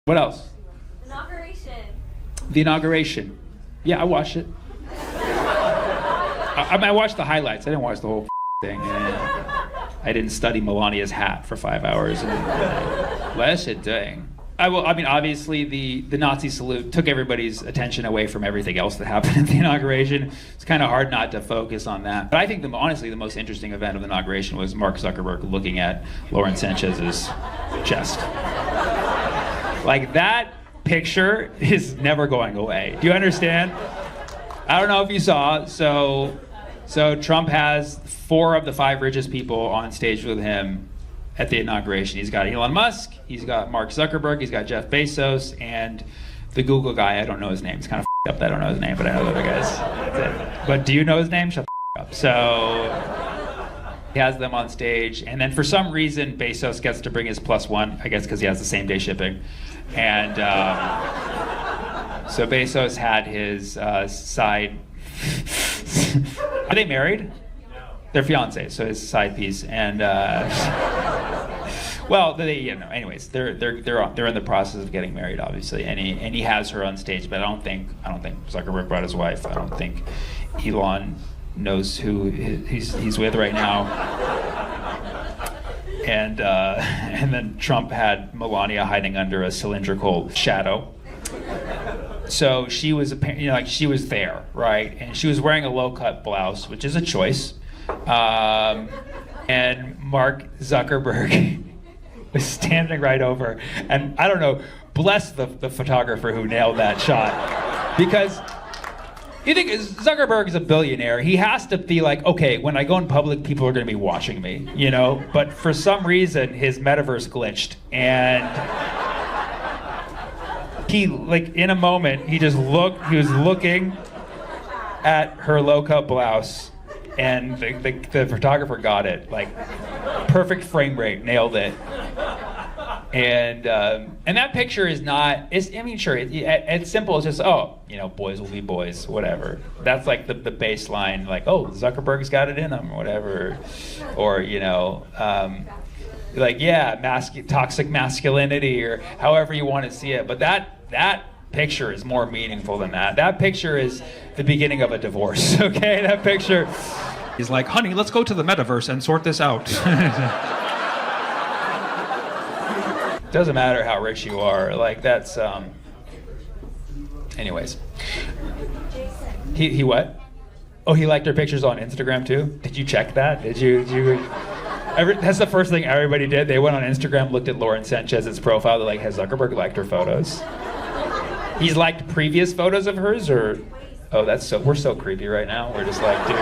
What else? Inauguration. The inauguration. Yeah, I watched it. I watched the highlights. I didn't watch the whole thing. I didn't study Melania's hat for 5 hours. Blessed dang. I mean, obviously, the Nazi salute took everybody's attention away from everything else that happened at the inauguration. It's kind of hard not to focus on that. But I think, honestly, the most interesting event of the inauguration was Mark Zuckerberg looking at Lauren Sanchez's chest. Like, that picture is never going away. Do you understand? I don't know if you saw, so Trump has 4 of the 5 richest people on stage with him at the inauguration. He's got Elon Musk, he's got Mark Zuckerberg, he's got Jeff Bezos, and the Google guy, I don't know his name. It's kind of up that I don't know his name, but I know the other guys. That's it. But do you know his name? Shut the up. So he has them on stage, and then for some reason, Bezos gets to bring his +1, I guess because he has the same day shipping. And so Bezos had his side. Are they married? No. They're fiancés, so his side piece. And well, anyways, they're in the process of getting married, obviously, and he has her on stage. But I don't think Zuckerberg brought his wife. I don't think Elon knows who he's with right now. And then Trump had Melania hiding under a cylindrical shadow. So she was, she was there, right? And she was wearing a low-cut blouse, which is a choice. And Mark Zuckerberg was standing right over, and I don't know, bless the photographer who nailed that shot, because you think Zuckerberg is a billionaire. He has to be like, okay, when I go in public, people are going to be watching me, But for some reason, his metaverse glitched, and he, in a moment, he was looking at her low-cut blouse, and the photographer got it, perfect frame rate, nailed it. And that picture is not, sure, it's simple, it's just, boys will be boys, whatever. That's the baseline, Zuckerberg's got it in him, or whatever. Or, toxic masculinity, or however you want to see it. But that picture is more meaningful than that. That picture is the beginning of a divorce, okay? That picture. He's like, honey, let's go to the metaverse and sort this out. Doesn't matter how rich you are. That's, anyways. He what? Oh, he liked her pictures on Instagram too? Did you check that? Did you that's the first thing everybody did. They went on Instagram, looked at Lauren Sanchez's profile. They're like, has Zuckerberg liked her photos? He's liked previous photos of hers, or? Oh, we're so creepy right now. We're just like, dude.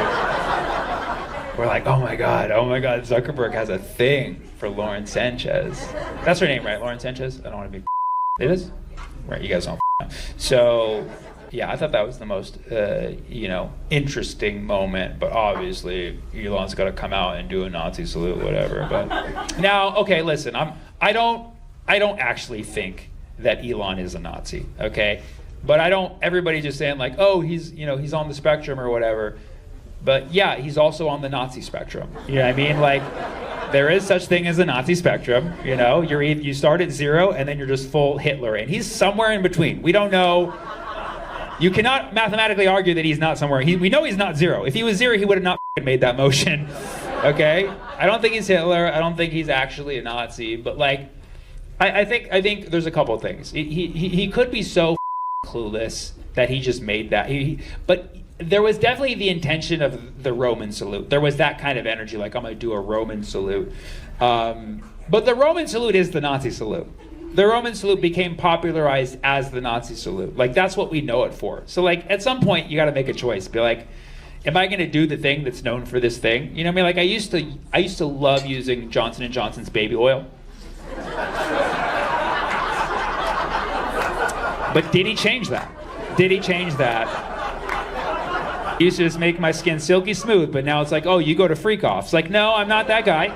We're like, oh my God, Zuckerberg has a thing for Lauren Sanchez. That's her name, right? Lauren Sanchez? I don't want to be. It is? Right, you guys don't know. So, yeah, I thought that was the most, interesting moment. But obviously, Elon's got to come out and do a Nazi salute, whatever. But now, okay, listen, I don't actually think that Elon is a Nazi, okay? But everybody's just saying he's on the spectrum or whatever. But yeah, he's also on the Nazi spectrum. You know what I mean? There is such thing as a Nazi spectrum. You start at 0 and then you're just full Hitler, and he's somewhere in between. We don't know. You cannot mathematically argue that he's not somewhere. We know he's not 0. If he was 0, he would have not made that motion. Okay? I don't think he's Hitler. I don't think he's actually a Nazi. But I think there's a couple of things. He could be so clueless that he just made that. But there was definitely the intention of the Roman salute. There was that kind of energy, I'm going to do a Roman salute. But the Roman salute is the Nazi salute. The Roman salute became popularized as the Nazi salute. That's what we know it for. So, at some point, you got to make a choice. Be like, am I going to do the thing that's known for this thing? You know what I mean? I used to love using Johnson & Johnson's baby oil. But did he change that? He used to just make my skin silky smooth, but now it's you go to freak offs. No, I'm not that guy.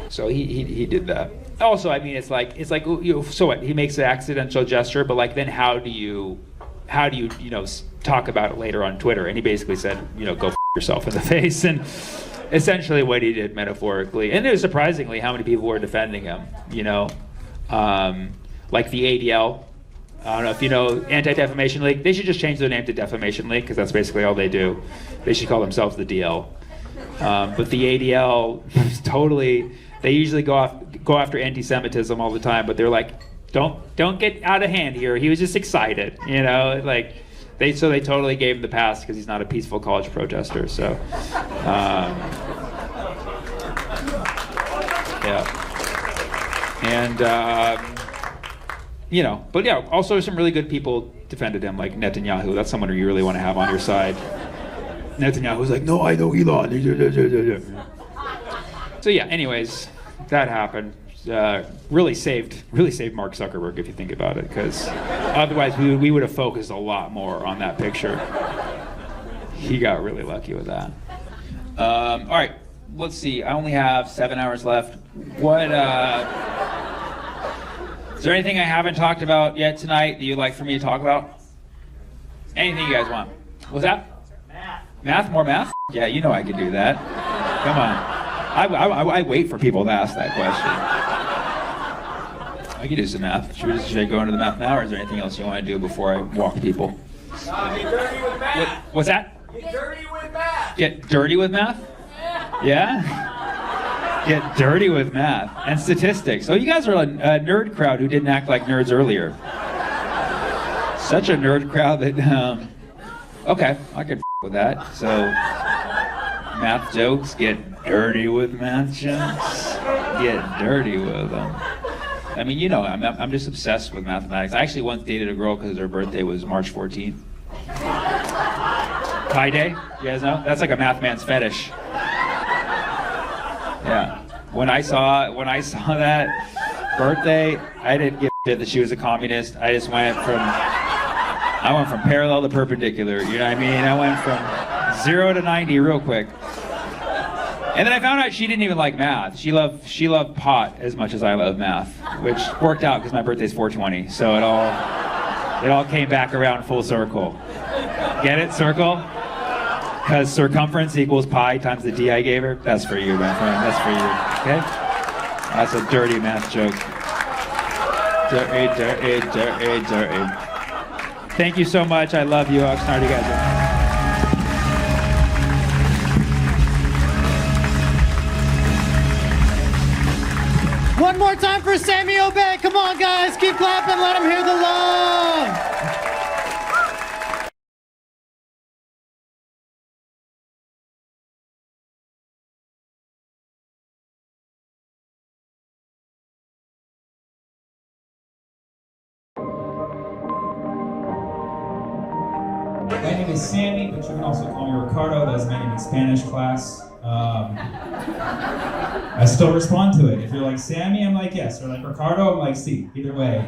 So he did that. Also, I mean, it's so what? He makes an accidental gesture, but then how do you talk about it later on Twitter? And he basically said, go f yourself in the face, and essentially what he did metaphorically. And it was surprisingly how many people were defending him. like the ADL. I don't know if you know Anti-Defamation League. They should just change their name to Defamation League because that's basically all they do. They should call themselves the DL. But the ADL is totally, they usually go after anti-Semitism all the time, but they're like, don't get out of hand here. He was just excited, you know, like they totally gave him the pass because he's not a peaceful college protester. So, yeah, and. You know, but yeah, also some really good people defended him, like Netanyahu. That's someone who you really want to have on your side. Netanyahu's like, no, I know Elon. So yeah, anyways, that happened. Really saved Mark Zuckerberg if you think about it, because otherwise we would have focused a lot more on that picture. He got really lucky with that. All right, let's see. I only have 7 hours left. Is there anything I haven't talked about yet tonight that you'd like for me to talk about? Anything you guys want? What's that? Math? More math? Yeah, you know I could do that. Come on. I wait for people to ask that question. I could do some math. Should I go into the math now, or is there anything else you want to do before I walk people? Get dirty with math. What's that? Get dirty with math. Get dirty with math? Yeah? Get dirty with math and statistics. So you guys are a nerd crowd who didn't act like nerds earlier. Such a nerd crowd that, okay, I could with that. So, math jokes, get dirty with math jokes. Get dirty with them. I mean, you know, I'm just obsessed with mathematics. I actually once dated a girl because her birthday was March 14th. Pi Day, you guys know? That's like a math man's fetish. Yeah. When I saw that birthday, I didn't give a shit that she was a communist. I just went from parallel to perpendicular. You know what I mean? I went from 0 to 90 real quick. And then I found out she didn't even like math. She loved pot as much as I love math, which worked out because my birthday's 420. So it all came back around full circle. Get it? Circle? Because circumference equals pi times the d I gave her. That's for you, my friend. That's for you. Okay? That's a dirty math joke. Dirty. Thank you so much. I love you. Oxnard, you guys are. One more time for Sammy Obeid. Come on, guys. Keep clapping. Let them hear the love. My name is Sammy, but you can also call me Ricardo. That's my name in Spanish class. I still respond to it. If you're like Sammy, I'm like yes. Or like Ricardo, I'm like si. Either way.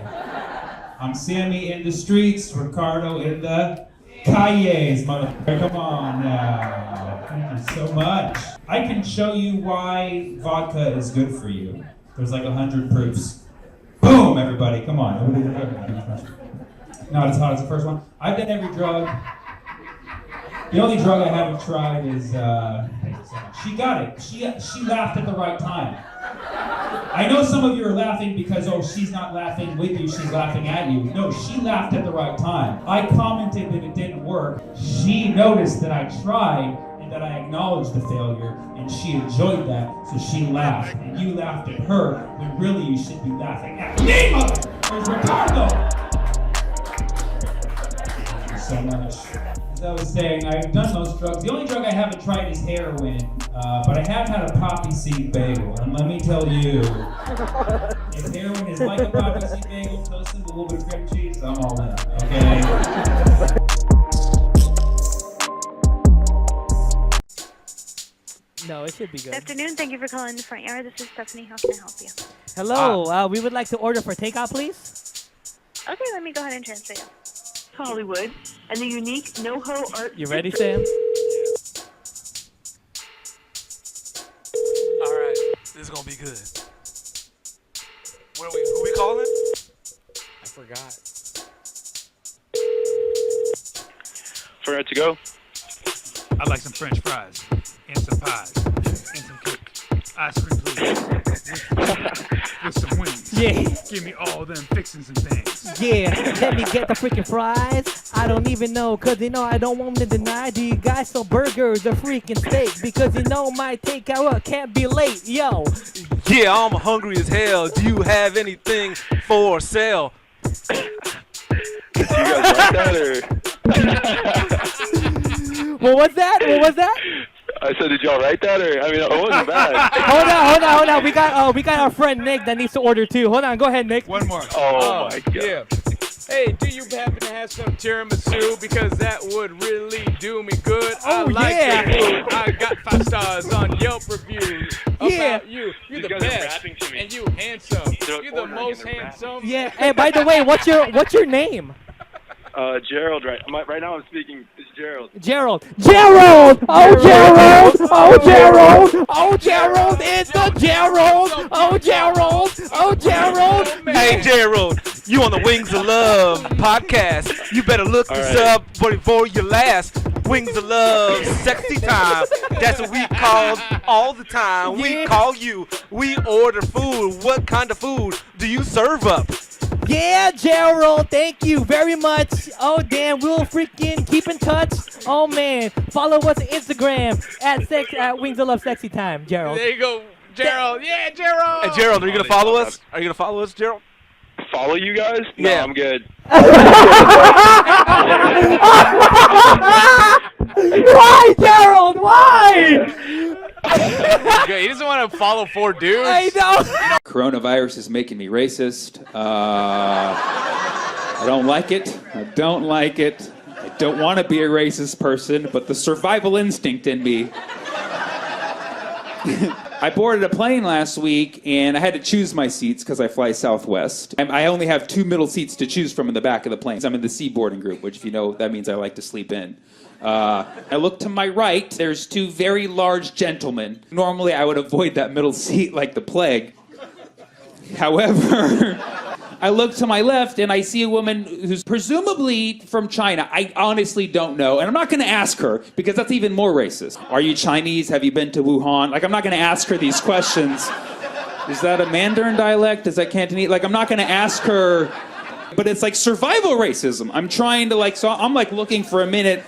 I'm Sammy in the streets, Ricardo in the calles, motherfucker. Come on now. Thank you so much. I can show you why vodka is good for you. There's like 100 proofs. Boom, everybody. Come on. Not as hot as the first one. I've done every drug. The only drug I haven't tried is, she got it. She laughed at the right time. I know some of you are laughing because, oh, she's not laughing with you, she's laughing at you. No, she laughed at the right time. I commented that it didn't work. She noticed that I tried and that I acknowledged the failure, and she enjoyed that, so she laughed. And you laughed at her, when really you should be laughing at me, mother! Where's Ricardo? Thank you so much. As I was saying, I've done most drugs. The only drug I haven't tried is heroin, but I have had a poppy seed bagel. And let me tell you, if heroin is like a poppy seed bagel toasted with a little bit of cream cheese, I'm all in, okay? No, it should be good. Good afternoon. Thank you for calling the front yard. This is Stephanie. How can I help you? Hello. We would like to order for takeout, please. Okay, let me go ahead and transfer you. Hollywood and the unique NoHo art. You ready, Sam? All right, this is gonna be good. Who we calling? I forgot. For it to go? I'd like some French fries and some pies and some cake. Ice cream, please. with some wings. Yeah. Give me all them fixings and things. Yeah, let me get the freaking fries. I don't even know, cause you know I don't want to deny. Do you guys sell burgers or freaking steak? Because you know my takeout can't be late, yo. Yeah, I'm hungry as hell. Do you have anything for sale? You guys like that, or? What was that? What was that? I said, did y'all write that, or? I mean, it wasn't bad. Hold on. We got our friend Nick that needs to order too. Hold on, go ahead, Nick. One more. Oh my god. Yeah. Hey, do you happen to have some tiramisu? Because that would really do me good. I Oh, like yeah. your food. I got 5 stars on Yelp reviews Yeah. about you. You're the guys are best, rapping to me. and you handsome. They're You're the ordering most and they're handsome. Yeah. Hey, by the way, what's your name? Gerald, right now I'm speaking. It's Gerald. Gerald. Gerald! Oh, Gerald! Oh, Gerald! Oh, Gerald! It's the Gerald! Oh, Gerald! Oh, Gerald! Hey, Gerald, you on the Wings of Love podcast. You better look All this right. up before your last Wings of Love sexy time. That's what we call all the time. We Yeah. call you. We order food. What kind of food do you serve up? Yeah, Gerald, thank you very much. Oh, damn, we'll freaking keep in touch. Oh, man. Follow us on Instagram at Wings of Love Sexy Time, Gerald. There you go, Gerald. Yeah, Gerald. Hey, Gerald, are you gonna follow us? Are you gonna follow us, Gerald? Follow you guys? No, Yeah. I'm good. Why, Gerald? Why? He doesn't want to follow 4 dudes. I know. Coronavirus is making me racist. I don't like it. I don't like it. I don't want to be a racist person, but the survival instinct in me. I boarded a plane last week, and I had to choose my seats because I fly Southwest. I only have 2 middle seats to choose from in the back of the plane. I'm in the C boarding group, which, if you know, that means I like to sleep in. I look to my right. There's 2 very large gentlemen. Normally, I would avoid that middle seat like the plague. However, I look to my left, and I see a woman who's presumably from China. I honestly don't know, and I'm not going to ask her, because that's even more racist. Are you Chinese? Have you been to Wuhan? Like, I'm not going to ask her these questions. Is that a Mandarin dialect? Is that Cantonese? Like, I'm not going to ask her, but it's like survival racism. I'm trying to, like, so I'm like looking for a minute,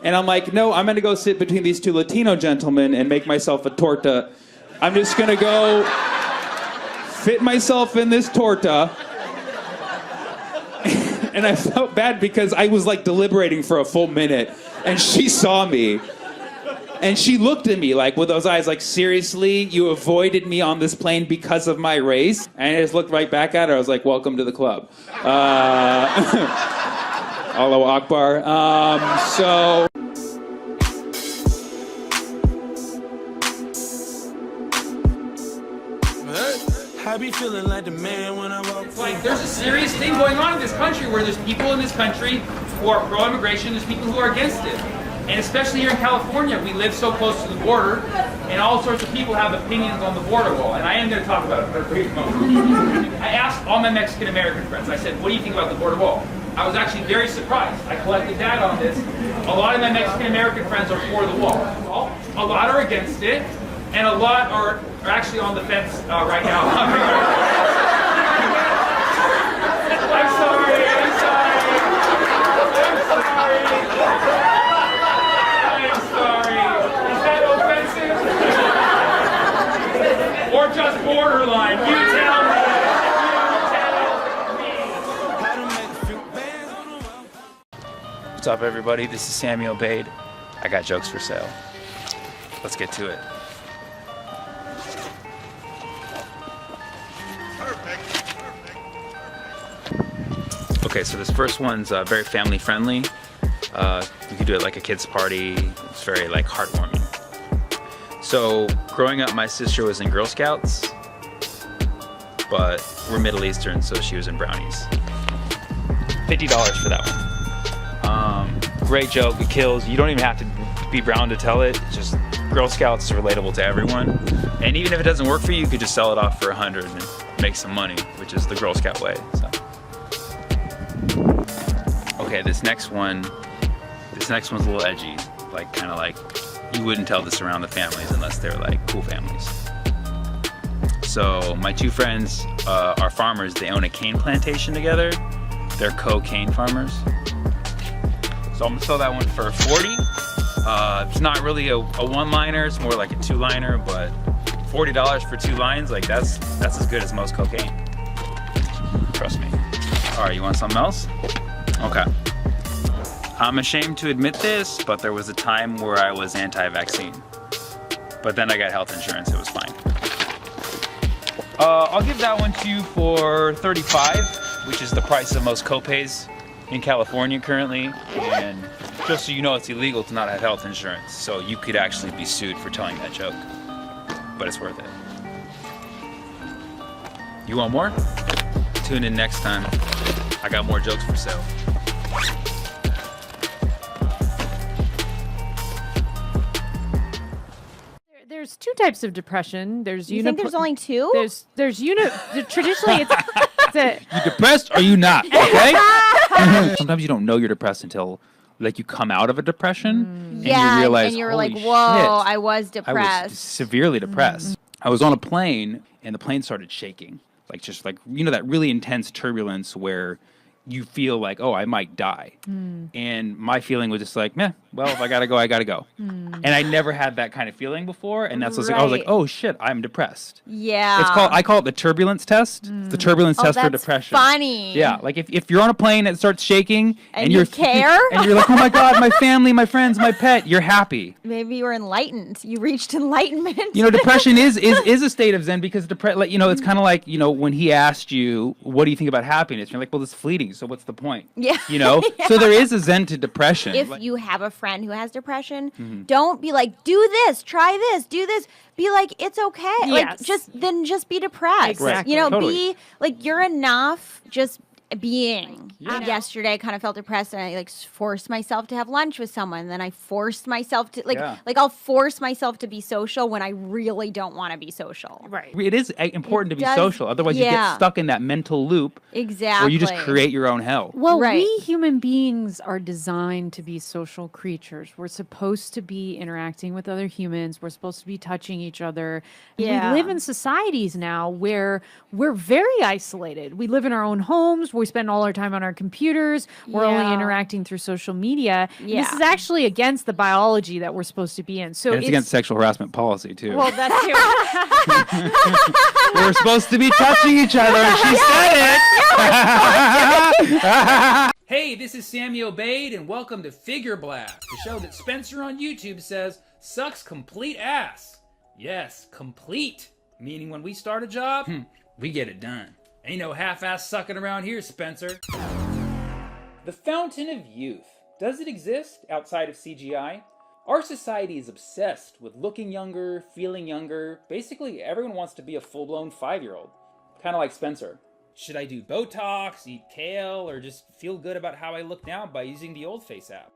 and I'm like, no, I'm going to go sit between these 2 Latino gentlemen and make myself a torta. I'm just going to go fit myself in this torta. And I felt bad because I was like deliberating for a full minute, and she saw me. And she looked at me like with those eyes like, seriously, you avoided me on this plane because of my race? And I just looked right back at her. I was like, welcome to the club. Allahu Akbar. So... I be feeling like the man when I walk. It's like there's a serious thing going on in this country where there's people in this country who are pro-immigration, there's people who are against it. And especially here in California, we live so close to the border, and all sorts of people have opinions on the border wall. And I am going to talk about it for a brief moment. I asked all my Mexican-American friends, I said, what do you think about the border wall? I was actually very surprised. I collected data on this. A lot of my Mexican-American friends are for the wall. A lot are against it, and a lot are actually on the fence right now. I'm sorry. Is that offensive? Or just borderline? You tell me. What's up, everybody? This is Sammy Obeid. I got jokes for sale. Let's get to it. Okay, so this first one's very family friendly. You could do it like a kid's party. It's very like heartwarming. So growing up, my sister was in Girl Scouts, but we're Middle Eastern, so she was in Brownies. $50 for that one. Great joke, it kills. You don't even have to be brown to tell it. It's just Girl Scouts is relatable to everyone. And even if it doesn't work for you, you could just sell it off for $100 and make some money, which is the Girl Scout way. So. Okay, this next one's a little edgy. Like, kind of like, you wouldn't tell this around the families unless they're like cool families. So my two friends are farmers. They own a cane plantation together. They're cocaine farmers. So I'm gonna sell that one for 40. It's not really a one-liner, it's more like a two-liner, but $40 for 2 lines, like that's as good as most cocaine. Trust me. All right, you want something else? Okay. I'm ashamed to admit this, but there was a time where I was anti-vaccine. But then I got health insurance, it was fine. I'll give that one to you for $35, which is the price of most copays in California currently. And just so you know, it's illegal to not have health insurance, so you could actually be sued for telling that joke. But it's worth it. You want more? Tune in next time. I got more jokes for sale. There's 2 types of depression. There's You think there's only 2? Traditionally it's a, You depressed or you not? Okay. Sometimes you don't know you're depressed until like you come out of a depression and you realize, and you're holy like, whoa, shit, I was I depressed. was severely depressed. I was on a plane and the plane started shaking, like just like that really intense turbulence where you feel like, oh, I might die. And my feeling was just like, meh, well, if I gotta go, I gotta go. And I never had that kind of feeling before. And that's what I was like, oh shit, I'm depressed. Yeah. I call it the turbulence test. It's the turbulence test for depression. Funny. Yeah, like if you're on a plane and it starts shaking and you care, and you're like, oh my god, my family, my friends, my pet, you're happy. Maybe you were enlightened. You reached enlightenment. Depression is a state of zen because it's kind of like when he asked you, what do you think about happiness? You're like, well, it's fleeting, so what's the point? Yeah. Yeah. So there is a zen to depression. If you have a friend who has depression, don't be like, do this, try this, do this. Be like, it's okay. Yes. Like, just be depressed. Exactly. Totally. Be like, you're enough. Just being. Yesterday, I kind of felt depressed, and I forced myself to have lunch with someone. Then I forced myself to I'll force myself to be social when I really don't want to be social. right. It is important to be social. Otherwise, you get stuck in that mental loop Exactly. where you just create your own hell. Well, Right. we human beings are designed to be social creatures. We're supposed to be interacting with other humans. We're supposed to be touching each other. Yeah. We live in societies now where we're very isolated. We live in our own homes. We spend all our time on our computers. We're only interacting through social media. Yeah. This is actually against the biology that we're supposed to be in. So And it's against sexual harassment policy, too. Well, that's too. We're supposed to be touching each other, and she said it! Hey, this is Sammy Obeid, and welcome to Figure Blast, the show that Spencer on YouTube says sucks complete ass. Yes, complete. Meaning when we start a job, we get it done. Ain't no half-ass sucking around here, Spencer. The Fountain of Youth. Does it exist outside of CGI? Our society is obsessed with looking younger, feeling younger. Basically, everyone wants to be a full-blown 5-year-old. Kind of like Spencer. Should I do Botox, eat kale, or just feel good about how I look now by using the Old Face app?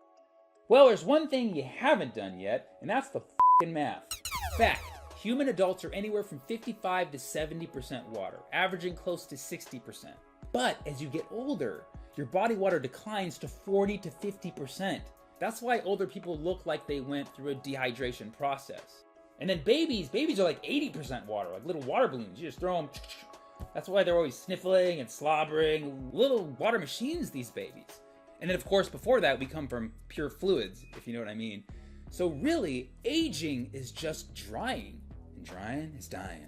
Well, there's one thing you haven't done yet, and that's the f***ing math. Fact. Human adults are anywhere from 55 to 70% water, averaging close to 60%. But as you get older, your body water declines to 40 to 50%. That's why older people look like they went through a dehydration process. And then babies are like 80% water, like little water balloons. You just throw them. That's why they're always sniffling and slobbering. Little water machines, these babies. And then of course, before that, we come from pure fluids, if you know what I mean. So really, aging is just drying. And drying is dying.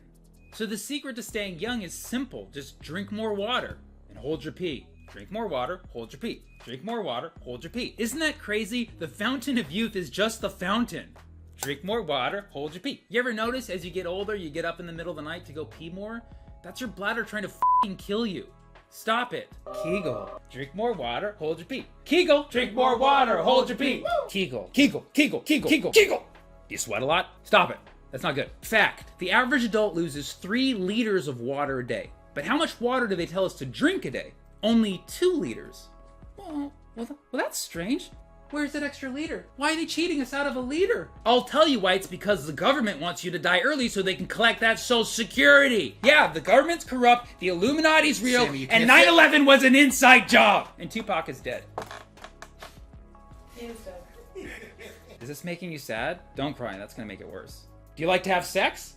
So the secret to staying young is simple. Just drink more water and hold your pee. Drink more water, hold your pee. Drink more water, hold your pee. Isn't that crazy? The fountain of youth is just the fountain. Drink more water, hold your pee. You ever notice as you get older, you get up in the middle of the night to go pee more? That's your bladder trying to f***ing kill you. Stop it. Kegel. Drink more water, hold your pee. Kegel. Drink more water, hold your pee. Kegel. Kegel. Kegel. Kegel. Kegel. Kegel. Do you sweat a lot? Stop it. That's not good. Fact. The average adult loses 3 liters of water a day. But how much water do they tell us to drink a day? Only 2 liters. Well, that's strange. Where's that extra liter? Why are they cheating us out of a liter? I'll tell you why. It's because the government wants you to die early so they can collect that Social Security. Yeah, the government's corrupt, the Illuminati's real, Sammy, and 9/11 was an inside job. And Tupac is dead. Is this making you sad? Don't cry, that's gonna make it worse. Do you like to have sex?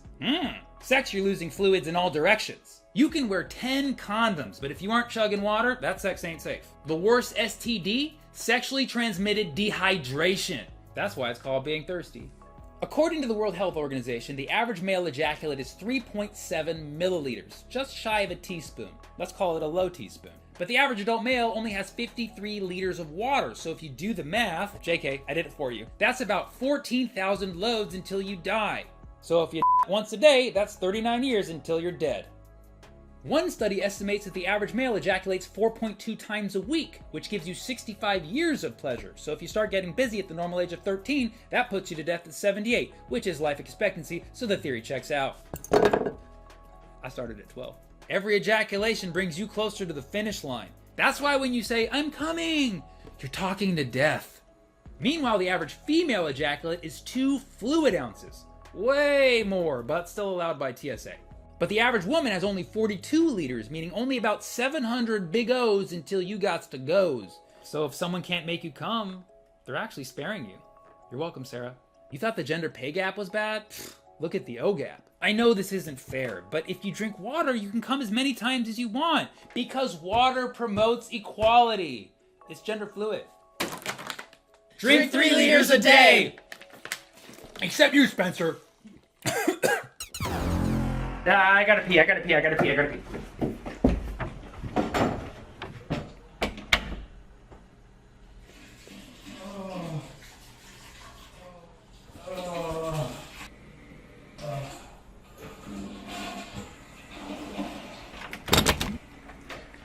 Sex, you're losing fluids in all directions. You can wear 10 condoms, but if you aren't chugging water, that sex ain't safe. The worst STD? Sexually transmitted dehydration. That's why it's called being thirsty. According to the World Health Organization, the average male ejaculate is 3.7 milliliters, just shy of a teaspoon. Let's call it a low teaspoon. But the average adult male only has 53 liters of water, so if you do the math, JK, I did it for you, that's about 14,000 loads until you die. So if you once a day, that's 39 years until you're dead. One study estimates that the average male ejaculates 4.2 times a week, which gives you 65 years of pleasure. So if you start getting busy at the normal age of 13, that puts you to death at 78, which is life expectancy, so the theory checks out. I started at 12. Every ejaculation brings you closer to the finish line. That's why when you say, "I'm coming," you're talking to death. Meanwhile, the average female ejaculate is 2 fluid ounces. Way more, but still allowed by TSA. But the average woman has only 42 liters, meaning only about 700 big O's until you gots to goes. So if someone can't make you come, they're actually sparing you. You're welcome, Sarah. You thought the gender pay gap was bad? Pfft, look at the O gap. I know this isn't fair, but if you drink water, you can come as many times as you want, because water promotes equality. It's gender fluid. Drink 3 liters a day! Except you, Spencer. I gotta pee.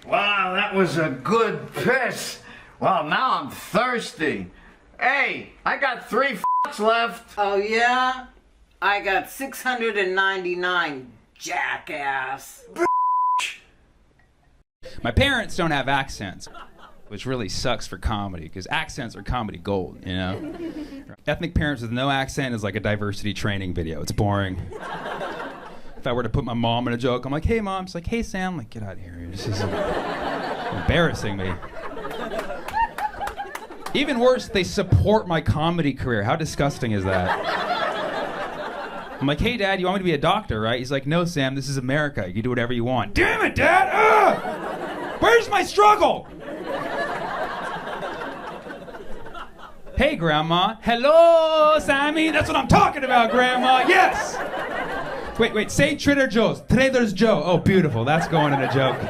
Wow, that was a good piss. Well, now I'm thirsty. Hey, I got 3 left. Oh, yeah? I got 699, jackass. My parents don't have accents, which really sucks for comedy, because accents are comedy gold, you know? Ethnic parents with no accent is like a diversity training video. It's boring. If I were to put my mom in a joke, I'm like, "Hey, Mom." She's like, "Hey, Sam." I'm like, "Get out of here. This is embarrassing me." Even worse, they support my comedy career. How disgusting is that? I'm like, "Hey, Dad, you want me to be a doctor, right?" He's like, "No, Sam, this is America. You can do whatever you want." Damn it, Dad! Where's my struggle? Hey, Grandma. Hello, Sammy. That's what I'm talking about, Grandma. Yes! Wait, say Trader Joe's. Trader Joe. Oh, beautiful. That's going in a joke.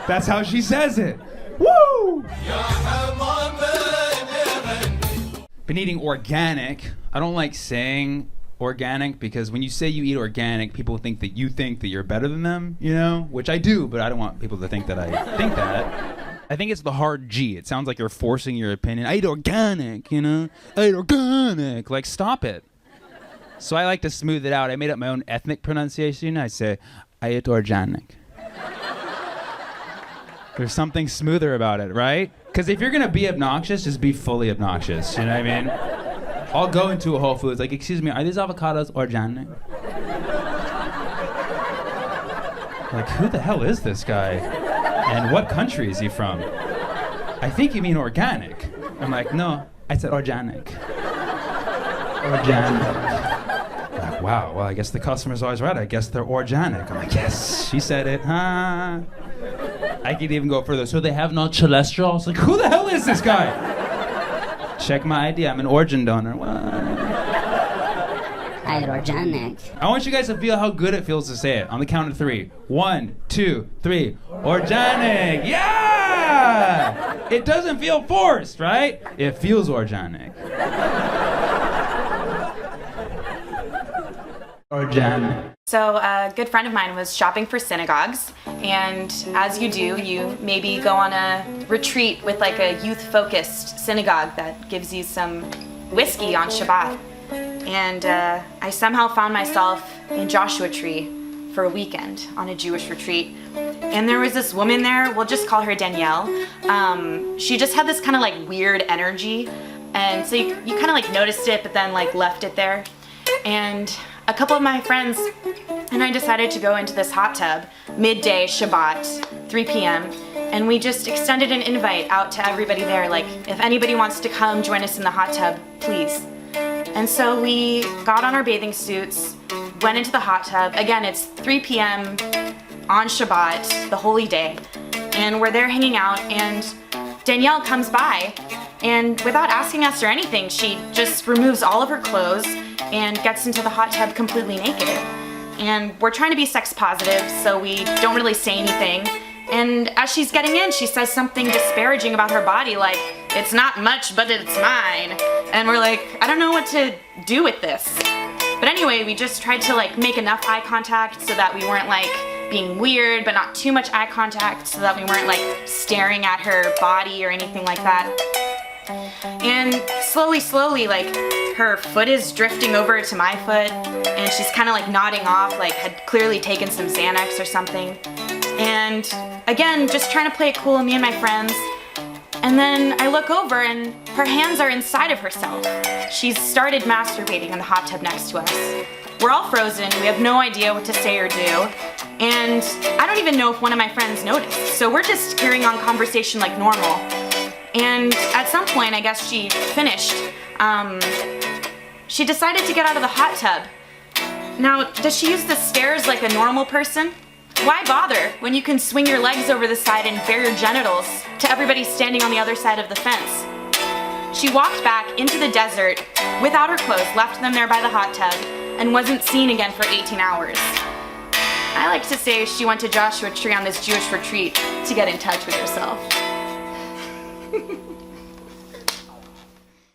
That's how she says it. Woo! Been eating organic. I don't like saying organic because when you say you eat organic, people think that you're better than them, you know? Which I do, but I don't want people to think that I think that. I think it's the hard G. It sounds like you're forcing your opinion. I eat organic, you know? I eat organic. Like, stop it. So I like to smooth it out. I made up my own ethnic pronunciation. I say, I eat organic. There's something smoother about it, right? Because if you're going to be obnoxious, just be fully obnoxious. You know what I mean? I'll go into a Whole Foods, like, "Excuse me, are these avocados organic?" Like, who the hell is this guy? And what country is he from? "I think you mean organic." I'm like, "No, I said organic." Organic. Like, wow, well, I guess the customer's always right. I guess they're organic. I'm like, yes, she said it, huh? I could even go further. "So they have no cholesterol?" I was like, who the hell is this guy? "Check my ID, I'm an organ donor." What? I had organic. I want you guys to feel how good it feels to say it. On the count of 3. 1, 2, 3. Organic! Yeah! It doesn't feel forced, right? It feels organic. Organic. So a good friend of mine was shopping for synagogues, and as you do, you maybe go on a retreat with like a youth-focused synagogue that gives you some whiskey on Shabbat. And I somehow found myself in Joshua Tree for a weekend on a Jewish retreat. And there was this woman there, we'll just call her Danielle. She just had this kind of like weird energy. And so you kind of like noticed it, but then like left it there. And a couple of my friends and I decided to go into this hot tub, midday Shabbat, 3 p.m. And we just extended an invite out to everybody there, like, if anybody wants to come join us in the hot tub, please. And so we got on our bathing suits, went into the hot tub. Again, it's 3 p.m. on Shabbat, the holy day, and we're there hanging out, and Danielle comes by, and without asking us or anything, she just removes all of her clothes and gets into the hot tub completely naked. And we're trying to be sex positive, so we don't really say anything. And as she's getting in, she says something disparaging about her body, like, "It's not much, but it's mine." And we're like, I don't know what to do with this. But anyway, we just tried to like make enough eye contact so that we weren't like being weird, but not too much eye contact so that we weren't like staring at her body or anything like that. And slowly, like, her foot is drifting over to my foot, and she's kind of like nodding off, like had clearly taken some Xanax or something. And again, just trying to play it cool, me and my friends. And then I look over and her hands are inside of herself. She's started masturbating in the hot tub next to us. We're all frozen, we have no idea what to say or do. And I don't even know if one of my friends noticed. So we're just carrying on conversation like normal. And at some point, I guess she finished, she decided to get out of the hot tub. Now, does she use the stairs like a normal person? Why bother when you can swing your legs over the side and bare your genitals to everybody standing on the other side of the fence? She walked back into the desert without her clothes, left them there by the hot tub, and wasn't seen again for 18 hours. I like to say she went to Joshua Tree on this Jewish retreat to get in touch with herself.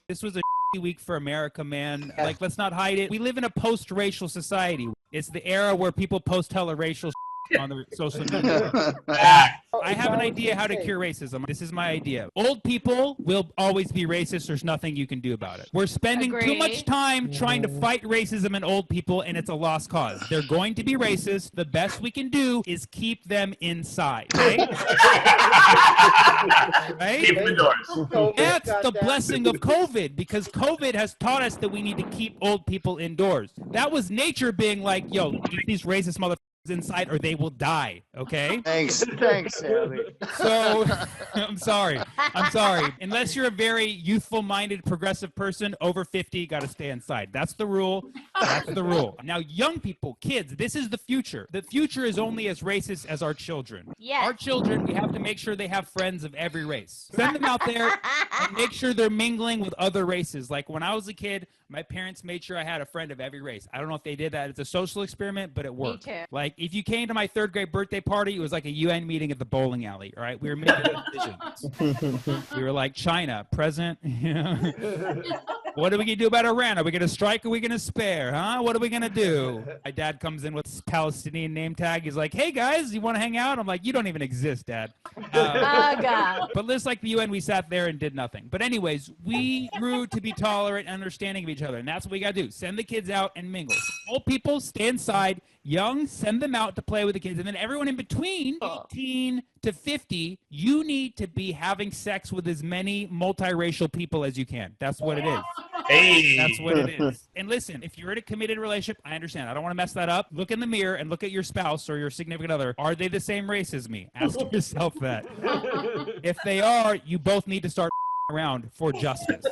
This was a week for America, man. Like, let's not hide it. We live in a post-racial society. It's the era where people post hella racial on their social media. I have an idea how to cure racism. This is my idea. Old people will always be racist. There's nothing you can do about it. We're spending too much time trying to fight racism in old people, and it's a lost cause. They're going to be racist. The best we can do is keep them inside. Right? Right? Keep them indoors. That's the blessing of COVID, because COVID has taught us that we need to keep old people indoors. That was nature being like, yo, keep these racist motherfuckers inside or they will die, okay? Thanks, Sammy. So, I'm sorry. Unless you're a very youthful-minded, progressive person, over 50, got to stay inside. That's the rule. Now, young people, kids, this is the future. The future is only as racist as our children. Yes. Our children, we have to make sure they have friends of every race. Send them out there and make sure they're mingling with other races. Like when I was a kid, my parents made sure I had a friend of every race. I don't know if they did that. It's a social experiment, but it worked. Me too. Like, if you came to my 3rd grade birthday party, it was like a UN meeting at the bowling alley, all right? We were making decisions. We were like, China, present. What are we going to do about Iran? Are we going to strike or are we going to spare, huh? What are we going to do? My dad comes in with this Palestinian name tag. He's like, hey, guys, you want to hang out? I'm like, you don't even exist, Dad. Oh, God. But just like the UN, we sat there and did nothing. But anyways, we grew to be tolerant and understanding of each other, and that's what we got to do. Send the kids out and mingle. Old people, stay inside. Young, send them out to play with the kids. And then everyone in between, 18 to 50, you need to be having sex with as many multiracial people as you can. That's what it is. Hey. That's what it is. And listen, if you're in a committed relationship, I understand. I don't want to mess that up. Look in the mirror and look at your spouse or your significant other. Are they the same race as me? Ask yourself that. If they are, you both need to start around for justice.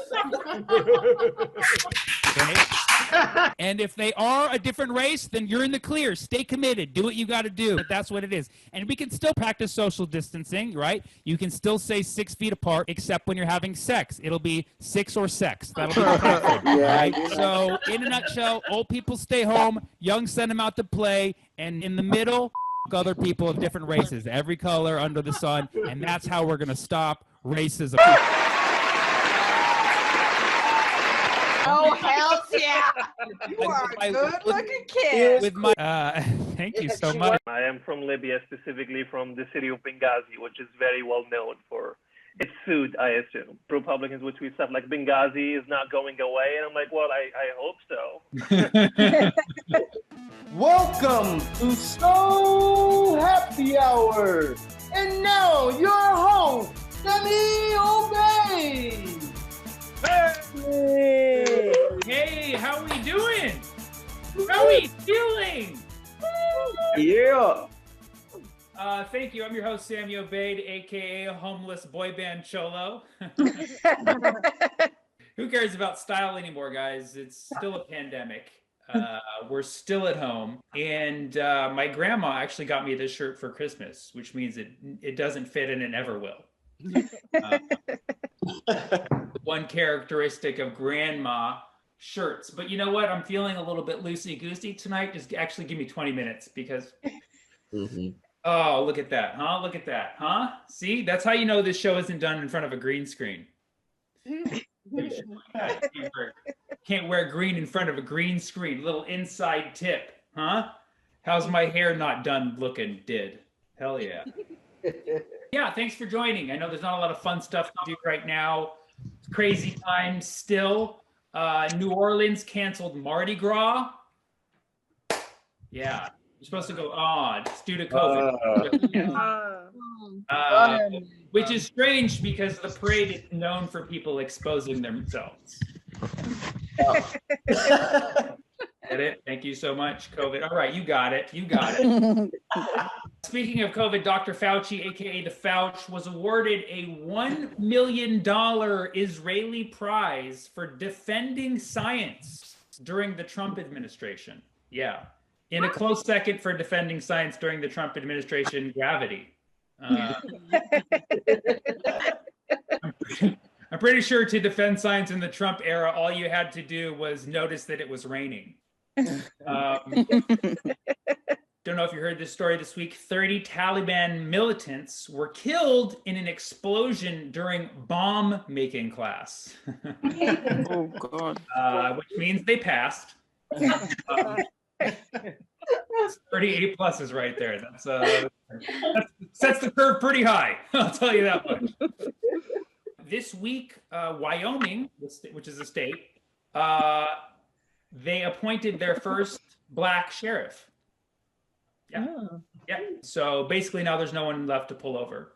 Okay? And if they are a different race, then you're in the clear. Stay committed. Do what you got to do. But that's what it is. And we can still practice social distancing, right? You can still say 6 feet apart, except when you're having sex. It'll be 6 or sex. That'll be the platform, right? So, in a nutshell, old people stay home, young send them out to play, and in the middle, other people of different races, every color under the sun, and that's how we're going to stop racism. Oh, hell yeah. You are a good-looking kid. With my, thank you so much. I am from Libya, specifically from the city of Benghazi, which is very well known for its food, I assume. Republicans would tweet stuff like Benghazi is not going away, and I'm like, well, I hope so. Welcome to So Happy Hour. And now your host, Sammy Obeid. Hey, how we doing? How we feeling? Yeah. Thank you. I'm your host, Sammy Obeid, aka homeless boy band Cholo. Who cares about style anymore, guys? It's still a pandemic. we're still at home, and my grandma actually got me this shirt for Christmas, which means it doesn't fit and it never will. One characteristic of grandma shirts. But you know what? I'm feeling a little bit loosey-goosey tonight. Just actually give me 20 minutes because... Oh, look at that, huh? Look at that, huh? See? That's how you know this show isn't done in front of a green screen. Can't wear green in front of a green screen. Little inside tip, huh? How's my hair not done looking? Did. Hell yeah. Yeah, thanks for joining. I know there's not a lot of fun stuff to do right now. It's crazy times still. New Orleans canceled Mardi Gras. Yeah, you're supposed to go on. It's due to COVID. Which is strange because the parade is known for people exposing themselves. Get it? Thank you so much, COVID. All right, you got it. You got it. Speaking of COVID, Dr. Fauci, aka the Fauci, was awarded a $1 million Israeli prize for defending science during the Trump administration. Yeah. In a close second for defending science during the Trump administration, gravity. I'm pretty sure to defend science in the Trump era, all you had to do was notice that it was raining. Don't know if you heard this story this week. 30 Taliban militants were killed in an explosion during bomb making class. Oh, God. Which means they passed. 38 pluses right there. That sets the curve pretty high. I'll tell you that much. This week, Wyoming, which is a state, they appointed their first black sheriff. Yeah. Oh. Yeah. So basically now there's no one left to pull over.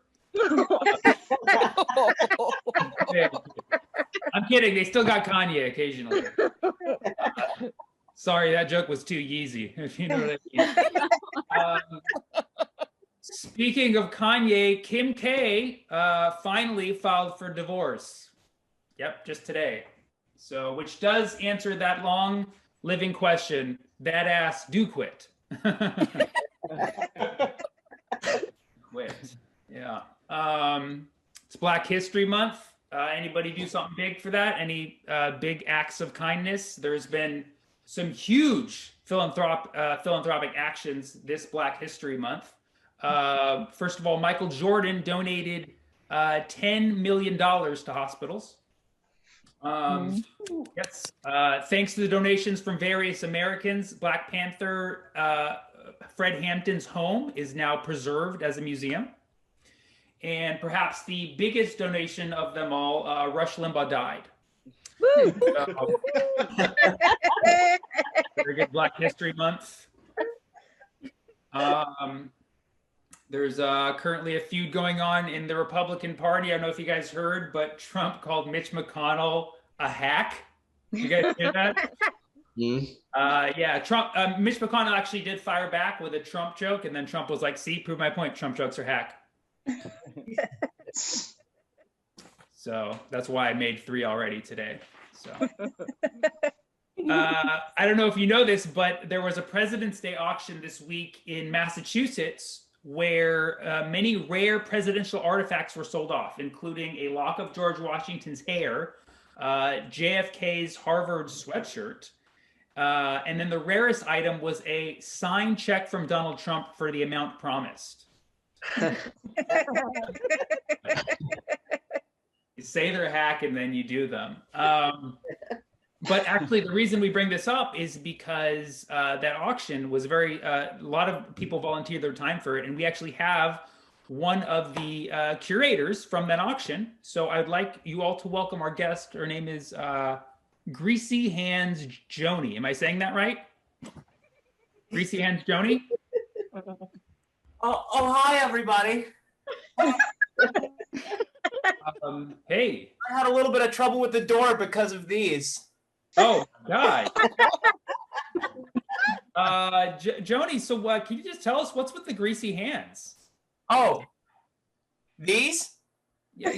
I'm kidding. They still got Kanye occasionally. Sorry, that joke was too easy, if you know what I mean. Speaking of Kanye, Kim K finally filed for divorce. Yep, just today. So, which does answer that long living question, that ass do quit. Quit. Yeah. It's Black History Month. Anybody do something big for that? Any big acts of kindness? There's been some huge philanthropic actions this Black History Month. First of all, Michael Jordan donated $10 million to hospitals. Yes. Thanks to the donations from various Americans, Black Panther Fred Hampton's home is now preserved as a museum. And perhaps the biggest donation of them all, Rush Limbaugh died. Very good Black History Month. There's currently a feud going on in the Republican Party. I don't know if you guys heard, but Trump called Mitch McConnell a hack. You guys hear that? Yeah, Trump. Mitch McConnell actually did fire back with a Trump joke, and then Trump was like, "See, prove my point. Trump jokes are hack." So that's why I made 3 already today. So I don't know if you know this, but there was a President's Day auction this week in Massachusetts where many rare presidential artifacts were sold off, including a lock of George Washington's hair, JFK's Harvard sweatshirt, and then the rarest item was a signed check from Donald Trump for the amount promised. You say they're a hack and then you do them. But actually, the reason we bring this up is because that auction was a lot of people volunteered their time for it, and we actually have one of the curators from that auction. So I'd like you all to welcome our guest. Her name is Greasy Hands Joanie. Am I saying that right? Greasy Hands Joanie? Oh, hi, everybody. Hey. I had a little bit of trouble with the door because of these. Oh, God. Joanie, so can you just tell us what's with the greasy hands? Oh, these? Yeah.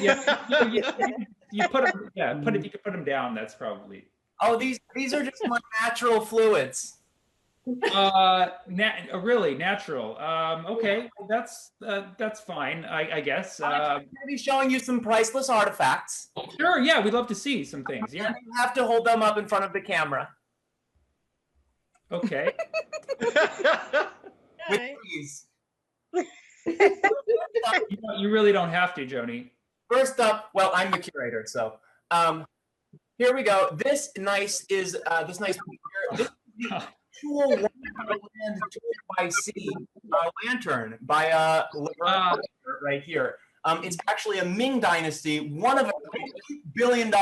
You put them. Yeah, you can put them down. That's probably. Oh, these are just my natural fluids. Really natural. Okay, well, that's fine, I guess. I'm going to be showing you some priceless artifacts. Sure, yeah, we'd love to see some things. Yeah, you have to hold them up in front of the camera. Okay. With these. You really don't have to, Joanie. First up, well, I'm the curator, so here we go. This nice picture. This is the Tool Land by Sea lantern by right here. It's actually a Ming Dynasty, one of $8 billion.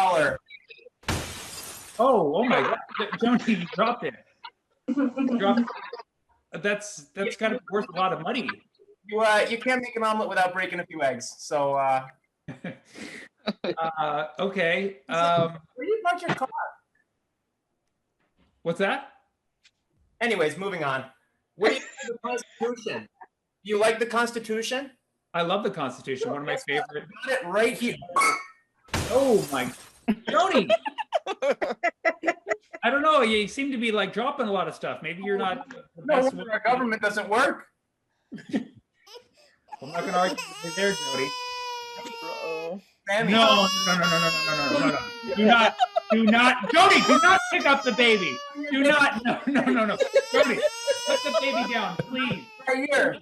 Oh my God, Joanie, you dropped it. That's kind of worth a lot of money. You can't make an omelet without breaking a few eggs. So okay. Where do you park your car? What's that? Anyways, moving on. What do you think of the Constitution? Do you like the Constitution? I love the Constitution. One of my favorite. Got it right here. Oh my, Joanie. I don't know. You seem to be like dropping a lot of stuff. Maybe you're not. No wonder our government doesn't work. I'm not going to argue with you there, Jody. Sammy. No. Do not, Jody, do not pick up the baby. Do not, no. Jody, put the baby down, please. Right here.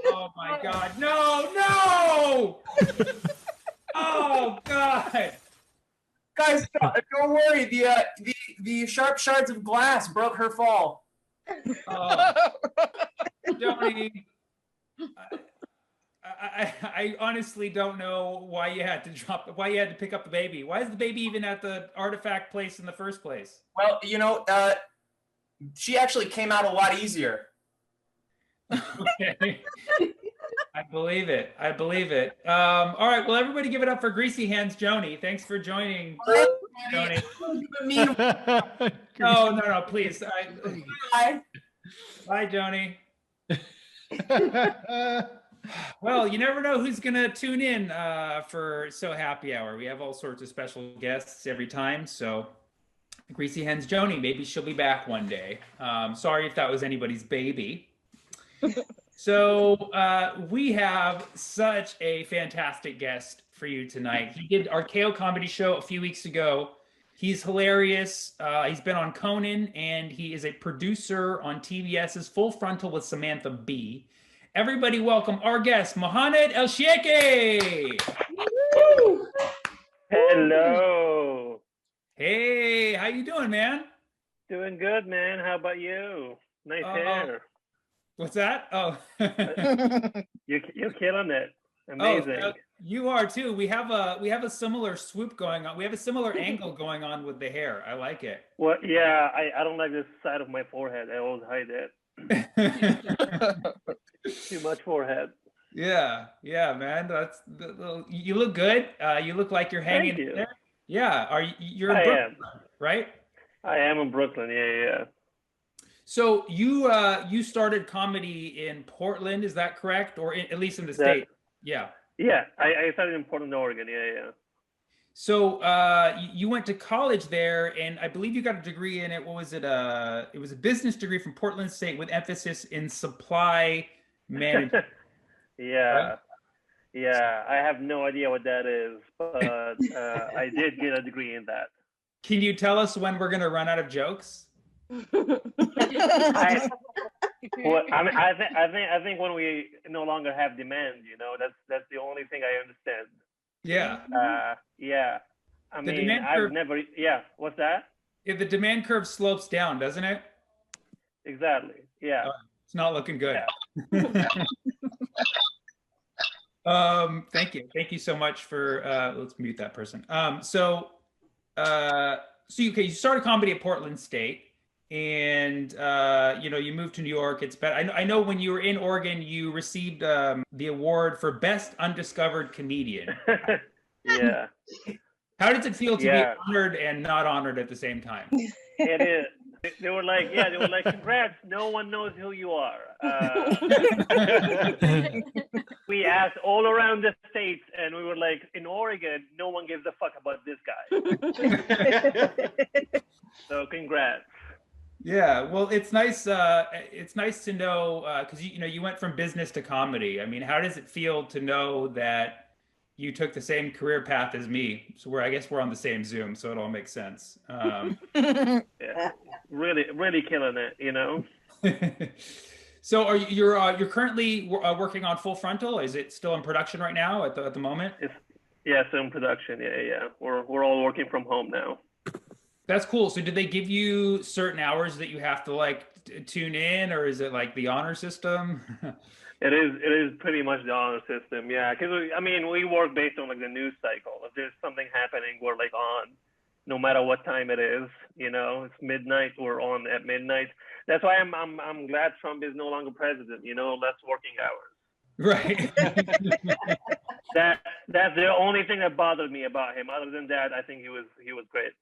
Oh my God, no. Oh God. Guys, don't worry. The sharp shards of glass broke her fall. Jody, I honestly don't know why you had to pick up the baby. Why is the baby even at the artifact place in the first place? Well, she actually came out a lot easier. Okay. I believe it. All right, well, everybody give it up for Greasy Hands Joanie. Thanks for joining, Joanie. No, please. Bye, Joanie. Well, you never know who's going to tune in for So Happy Hour. We have all sorts of special guests every time, so Greasy Hands Joanie, maybe she'll be back one day. Sorry if that was anybody's baby. So we have such a fantastic guest for you tonight. He did our KHÓI comedy show a few weeks ago. He's hilarious. He's been on Conan, and he is a producer on TBS's Full Frontal with Samantha Bee. Everybody welcome our guest, Mohamed El Sheikh. Hello. Hey, how you doing, man? Doing good, man. How about you? Nice hair. What's that? Oh. You're killing it. Amazing. Oh, you are too. We have a similar swoop going on. We have a similar angle going on with the hair. I like it. Well, yeah, I don't like this side of my forehead. I always hide it. Too much forehead. Yeah, man. You look good. You look like you're hanging in there. Yeah. You're in Brooklyn, right? I am in Brooklyn. Yeah. So you started comedy in Portland, is that correct? Or at least in the state? Yeah. Yeah, I started in Portland, Oregon. Yeah. So you went to college there, and I believe you got a degree in it. What was it? It was a business degree from Portland State with emphasis in supply management. Yeah. I have no idea what that is, but I did get a degree in that. Can you tell us when we're going to run out of jokes? I think when we no longer have demand, that's the only thing I understand. Yeah. I mean, I've never. Yeah. What's that? Yeah, the demand curve slopes down, doesn't it? Exactly. Yeah. It's not looking good. Yeah. Thank you so much for. Let's mute that person. So you started comedy at Portland State. And you moved to New York. It's better. I know when you were in Oregon, you received the award for Best Undiscovered Comedian. Yeah. How does it feel to be honored and not honored at the same time? It is. They were like, congrats, no one knows who you are. We asked all around the states, and we were like, in Oregon, no one gives a fuck about this guy. So congrats. Yeah, well, it's nice. It's nice to know because you went from business to comedy. I mean, how does it feel to know that you took the same career path as me? So I guess we're on the same Zoom, so it all makes sense. Yeah, really, really killing it, So you're currently working on Full Frontal? Is it still in production right now at the moment? Yeah, so in production. Yeah. We're all working from home now. That's cool. So did they give you certain hours that you have to tune in, or is it like the honor system? It is pretty much the honor system, yeah. Because we work based on the news cycle. If there's something happening, we're on, no matter what time it is. It's midnight, we're on at midnight. That's why I'm glad Trump is no longer president. Less working hours. Right. That's the only thing that bothered me about him. Other than that, I think he was great.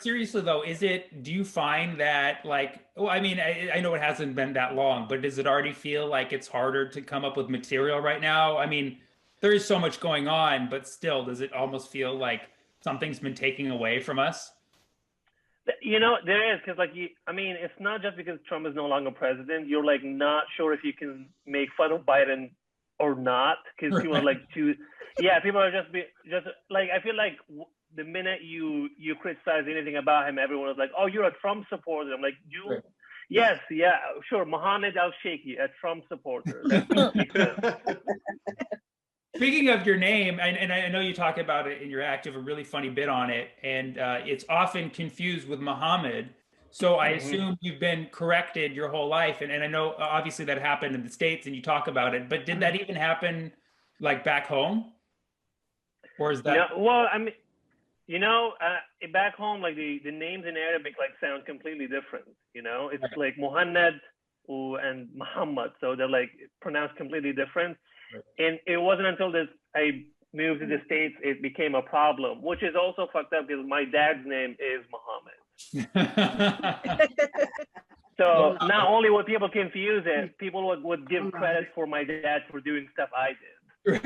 Seriously though, do you find that I know it hasn't been that long, but does it already feel like it's harder to come up with material right now? I mean, there is so much going on, but still, does it almost feel like something's been taken away from us? There is, because it's not just because Trump is no longer president. You're not sure if you can make fun of Biden or not, because people are too. Yeah, people are just I feel like the minute you criticize anything about him, everyone is like, "Oh, you're a Trump supporter." I'm like, "You?" Right. Yes, yeah, sure, Mohammed al-Sheikhi, a Trump supporter. Speaking of your name, and I know you talk about it in your act, you have a really funny bit on it, and it's often confused with Muhammad. So I assume you've been corrected your whole life, and I know obviously that happened in the States, and you talk about it. But did that even happen back home, or is that? No, well, back home, the names in Arabic sound completely different. It's like Muhammad and Muhammad, so they're pronounced completely different. Right. And it wasn't until I moved to the States it became a problem, which is also fucked up because my dad's name is Muhammad. So not only would people confuse it, people would give credit for my dad for doing stuff I did.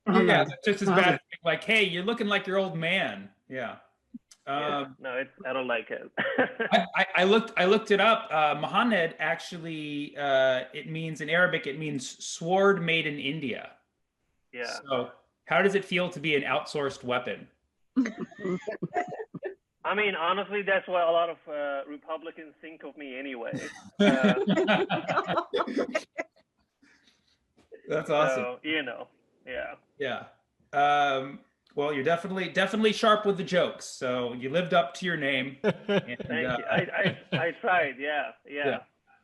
Yeah, just as bad. Hey, you're looking like your old man. Yeah. No, I don't like it. I looked it up. Muhammad actually, it means in Arabic, it means sword made in India. Yeah. So how does it feel to be an outsourced weapon? Honestly, that's what a lot of Republicans think of me anyway. That's awesome. So, yeah. Yeah. Well, you're definitely sharp with the jokes. So you lived up to your name. And, thank you. I tried. Yeah.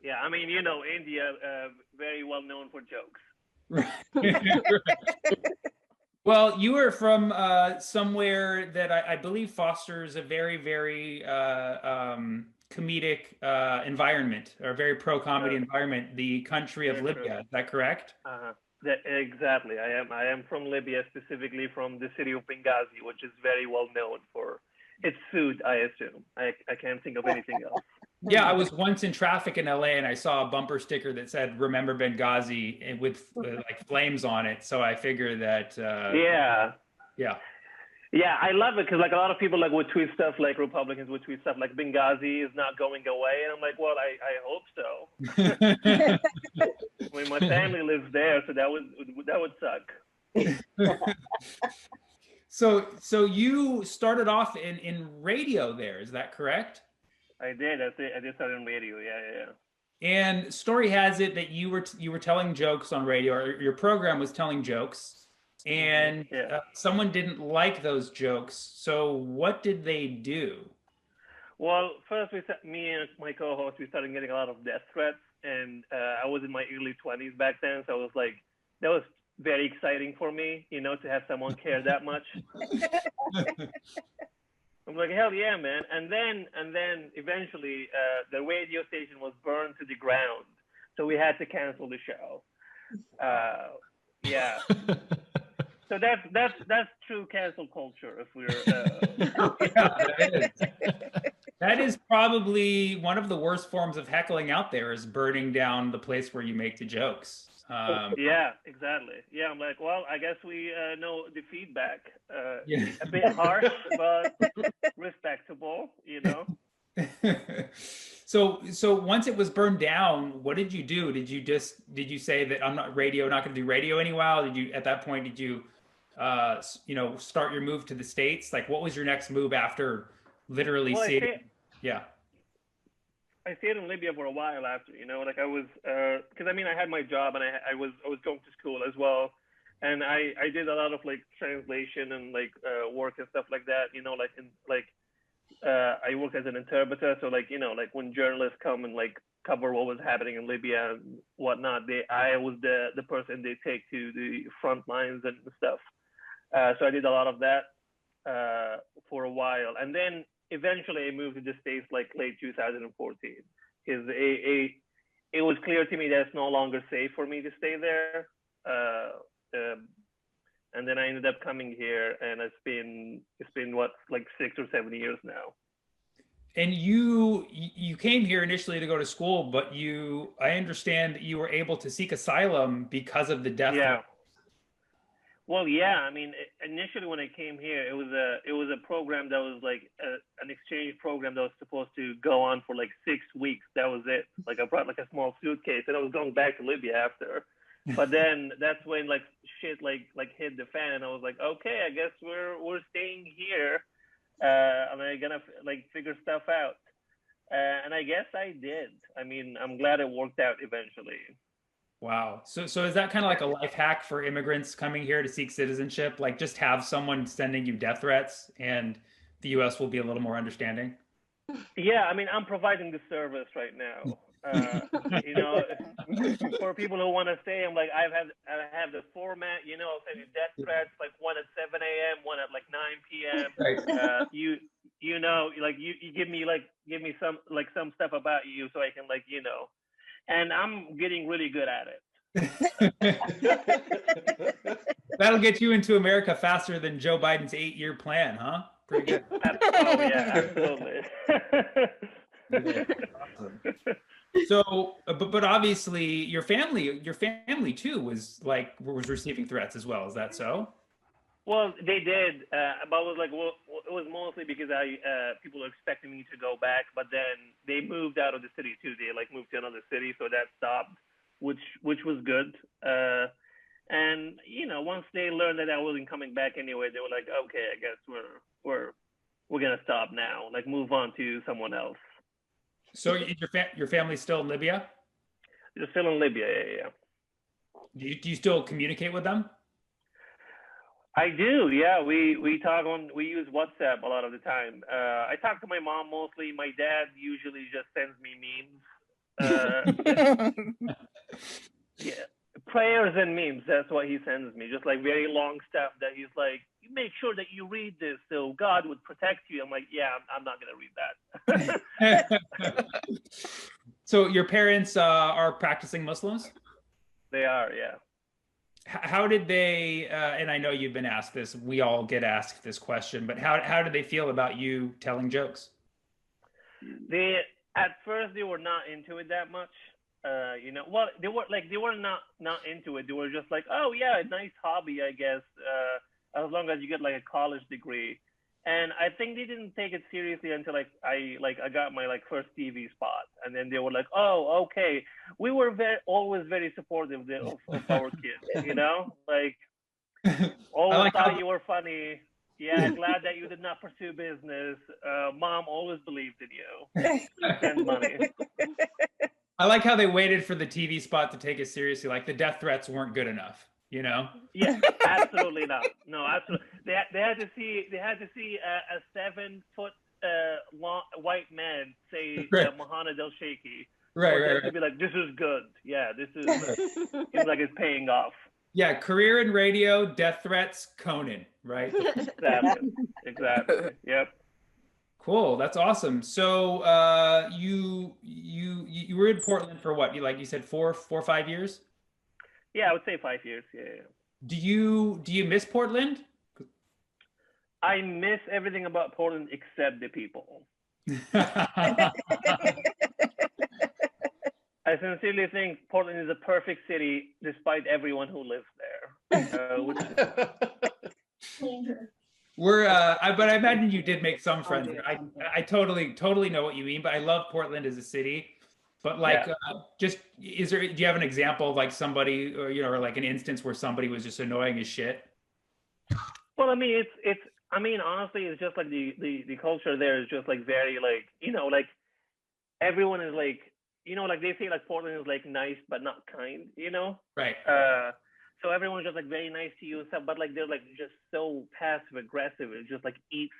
India, very well known for jokes. Well, you are from somewhere that I believe fosters a very, very comedic environment, or a very pro-comedy environment, the country of Libya. Is that correct? Exactly. I am from Libya, specifically from the city of Benghazi, which is very well known for its food, I assume. I can't think of anything else. Yeah, I was once in traffic in LA and I saw a bumper sticker that said "Remember Benghazi" with flames on it. So I figured that. Yeah, I love it because a lot of people would tweet stuff Republicans would tweet stuff Benghazi is not going away, and I'm like, well, I hope so. My family lives there, so that would suck. So you started off in radio there, is that correct? I did. I did start on radio. Yeah. And story has it that you were telling jokes on radio, or your program was telling jokes. And someone didn't like those jokes. So what did they do? Well, first me and my co-host, we started getting a lot of death threats, and I was in my early 20s back then, so I was that was very exciting for me, to have someone care that much. I'm like, hell yeah, man! And then eventually, the radio station was burned to the ground, so we had to cancel the show. Yeah. So that's true cancel culture. If we're that is probably one of the worst forms of heckling out there, is burning down the place where you make the jokes. Yeah, exactly. Yeah, I'm like, well, I guess we know the feedback. Yeah. A bit harsh, but respectable, you know. So once it was burned down, what did you do? Did you say that I'm not going to do radio anymore? Did you, at that point, did you start your move to the States? Like, what was your next move after literally seeing? Yeah. I stayed in Libya for a while after, like I was, because I had my job and I was going to school as well, and I did a lot of like translation and like work and stuff like that, I work as an interpreter, so like when journalists come and like cover what was happening in Libya and whatnot, I was the person they take to the front lines and stuff. So I did a lot of that for a while, and then eventually I moved to the States like late 2014 because it was clear to me that it's no longer safe for me to stay there. And then I ended up coming here, and it's been what, like 6 or 7 years now. And you came here initially to go to school, but I understand that you were able to seek asylum because of the death. Yeah. Well, yeah. Initially when I came here, it was a program that was like an exchange program that was supposed to go on for like 6 weeks. That was it. Like I brought like a small suitcase, and I was going back to Libya after. But then that's when like shit like hit the fan, and I was like, okay, I guess we're staying here, and I'm gonna like figure stuff out. And I guess I did. I'm glad it worked out eventually. Wow. So is that kind of like a life hack for immigrants coming here to seek citizenship? Like, just have someone sending you death threats, and the U.S. will be a little more understanding? Yeah, I'm providing the service right now. For people who want to stay, I'm like, I have the format, I'll send you death threats, like one at 7 a.m., one at like 9 p.m. Right. You give me some stuff about you so I can and I'm getting really good at it. That'll get you into America faster than Joe Biden's 8-year plan, huh? Pretty good. Oh yeah, absolutely. So, but obviously your family too was receiving threats as well. Is that so? Well, they did, but it was mostly because people were expecting me to go back, but then they moved out of the city too. They moved to another city, so that stopped, which was good. And once they learned that I wasn't coming back anyway, they were like, okay, I guess we're gonna stop now. Like, move on to someone else. So your family's still in Libya? They're still in Libya, yeah. Do you still communicate with them? I do, yeah. We use WhatsApp a lot of the time. I talk to my mom mostly. My dad usually just sends me memes. Yeah, prayers and memes. That's what he sends me. Just like very long stuff that he's like, you make sure that you read this so God would protect you. I'm like, yeah, I'm not gonna read that. So your parents are practicing Muslims? They are, yeah. How did they, and I know you've been asked this, we all get asked this question, but how did they feel about you telling jokes? At first they were not into it that much. Well, they were not into it. They were just like, oh yeah, nice hobby, I guess, as long as you get like a college degree. And I think they didn't take it seriously until I got my first TV spot, and then they were like, "Oh, okay." We were always very supportive of our kids, always thought you were funny. Yeah, glad that you did not pursue business. Mom always believed in you. And money. I like how they waited for the TV spot to take it seriously. Like, the death threats weren't good enough. Yeah, absolutely not. No, absolutely. They had to see a 7-foot long white man say Muhammad El Sheikhi. Right. To be like, this is good. Yeah, this is seems like it's paying off. Yeah, career in radio, death threats, Conan, right? Exactly. Yep. Cool. That's awesome. So you were in Portland for what? You said 4 or 5 years? Yeah, I would say 5 years. Yeah. Do you miss Portland? I miss everything about Portland except the people. I sincerely think Portland is a perfect city despite everyone who lives there. But I imagine you did make some friends there. I totally know what you mean, but I love Portland as a city. But like, do you have an example of like somebody, or or like an instance where somebody was just annoying as shit? Well, I mean, honestly, it's just like the culture there is just like very like, like everyone is like, like they say like Portland is like nice but not kind, Right. So everyone's just like very nice to you and stuff, but like they're like just so passive aggressive. It just like eats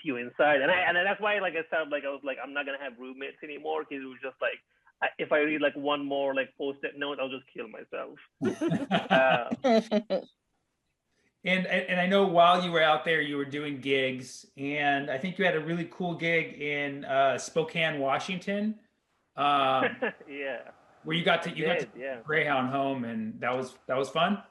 you inside, and that's why like I said like I was like I'm not gonna have roommates anymore because it was just like if I read like one more like post-it note, I'll just kill myself. And I know while you were out there, you were doing gigs, and I think you had a really cool gig in Spokane, Washington. Yeah. Where you got to Greyhound home, and that was fun.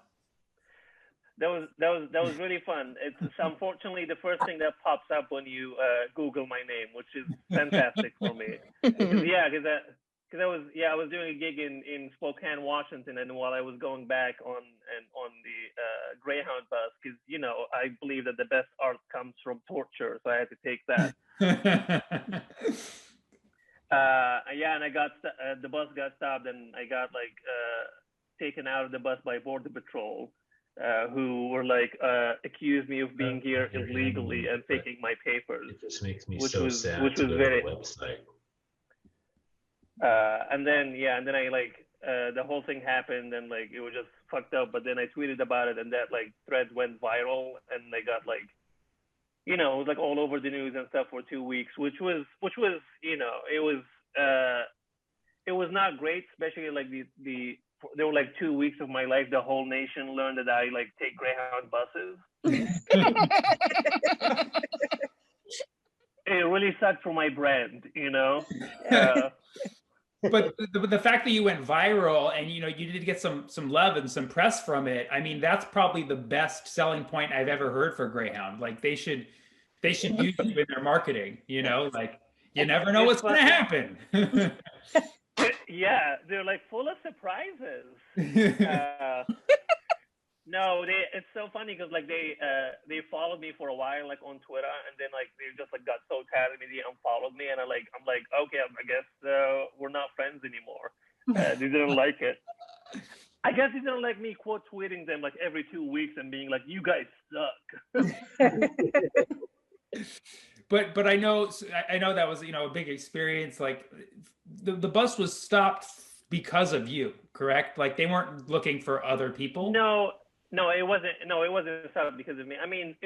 That was really fun. It's unfortunately the first thing that pops up when you Google my name, which is fantastic for me. Because I was doing a gig in Spokane, Washington, and while I was going back on the Greyhound bus, because I believe that the best art comes from torture, so I had to take that. And I got the bus got stopped, and I got like taken out of the bus by Border Patrol, who were like accused me of being here illegally and taking my papers. It just makes me which so was sad which to was go very to the website. and then I like the whole thing happened, and like it was just fucked up. But then I tweeted about it, and that like thread went viral, and I got like it was like all over the news and stuff for 2 weeks, which was it was not great, especially like there were like 2 weeks of my life the whole nation learned that I like take Greyhound buses. It really sucked for my brand, But the fact that you went viral and you did get some love and some press from it, I mean that's probably the best selling point I've ever heard for Greyhound. Like they should use you in their marketing. Like you never know what's going to happen. Yeah, they're like full of surprises. No, it's so funny because like they followed me for a while like on Twitter, and then like they just like got so tired of me they unfollowed me, and I'm like okay, I guess we're not friends anymore. They didn't like it. I guess they didn't like me quote tweeting them like every 2 weeks and being like, you guys suck. But I know that was a big experience. Like the bus was stopped because of you, correct? Like they weren't looking for other people. No, it wasn't. No, it wasn't stopped because of me. I mean,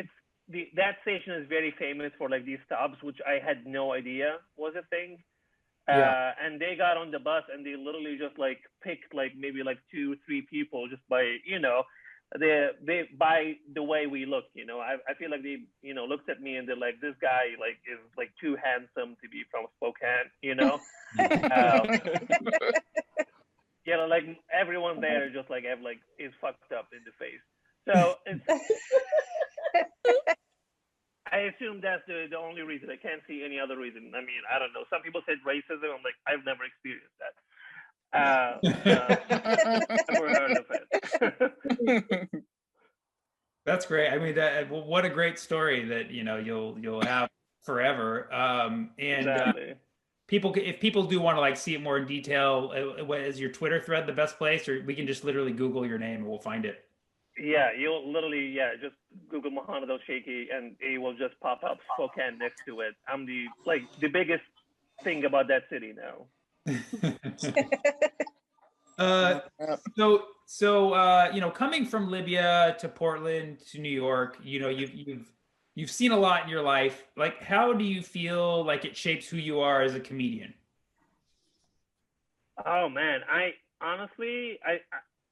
that station is very famous for like these stops, which I had no idea was a thing. And they got on the bus and they literally just like picked like maybe like 2-3 people just by they by the way we look. I feel like they looked at me and they're like, this guy like is like too handsome to be from Spokane. Like everyone there just like is fucked up in the face. So I assume that's the only reason. I can't see any other reason. I mean, I don't know. Some people said racism. I'm like, I've never experienced that. Never heard of it. That's great. I mean, what a great story that you'll have forever. Exactly. If people do want to like see it more in detail, is your Twitter thread the best place, or we can just literally Google your name and we'll find it? Yeah, you'll literally just Google Mohammed El Sheikhi and it will just pop up Spokane next to it. I'm the biggest thing about that city now. So coming from Libya to Portland to New York, you've seen a lot in your life. Like, how do you feel like it shapes who you are as a comedian? Oh man, I honestly,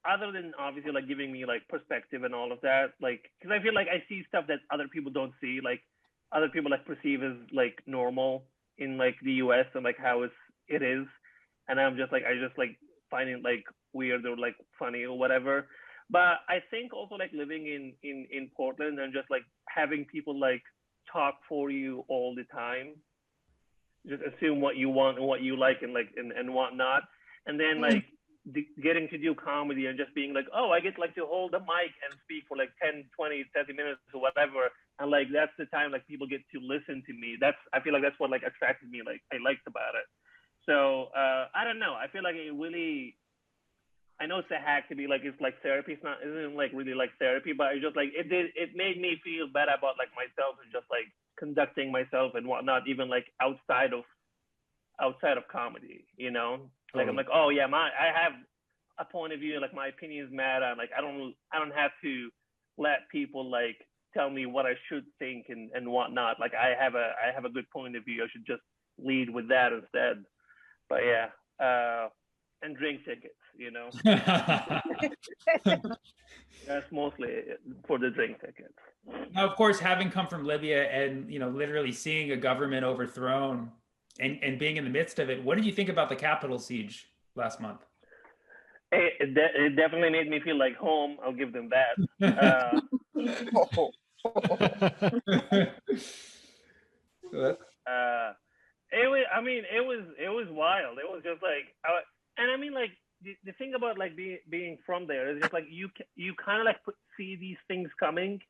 other than obviously like giving me like perspective and all of that, like, because I feel like I see stuff that other people don't see, like other people like perceive as like normal in like the US and like how it is, and I'm just like I just like find it like weird or like funny or whatever. But I think also like living in Portland and just like having people like talk for you all the time, just assume what you want and what you like and whatnot, and then like getting to do comedy and just being like, oh, I get like to hold the mic and speak for like 10, 20, 30 minutes or whatever, and like that's the time like people get to listen to me. I feel like that's what like attracted me, like I liked about it. So I don't know, I feel like it really, I know it's a hack to be like, it's like therapy. Isn't like really like therapy, but it's just like it made me feel better about like myself and just like conducting myself and whatnot, even like outside of comedy, you know? Like I'm like, oh yeah, I have a point of view, like my opinions matter. Like I don't have to let people like tell me what I should think and whatnot. Like I have a good point of view. I should just lead with that instead. But yeah, and drink tickets, you know. That's mostly for the drink tickets. Now, of course, having come from Libya and literally seeing a government overthrown and being in the midst of it, what did you think about the Capitol siege last month? It definitely made me feel like home. I'll give them that. It was wild. It was just like, and I mean, like the thing about like being from there is just like you kind of like see these things coming.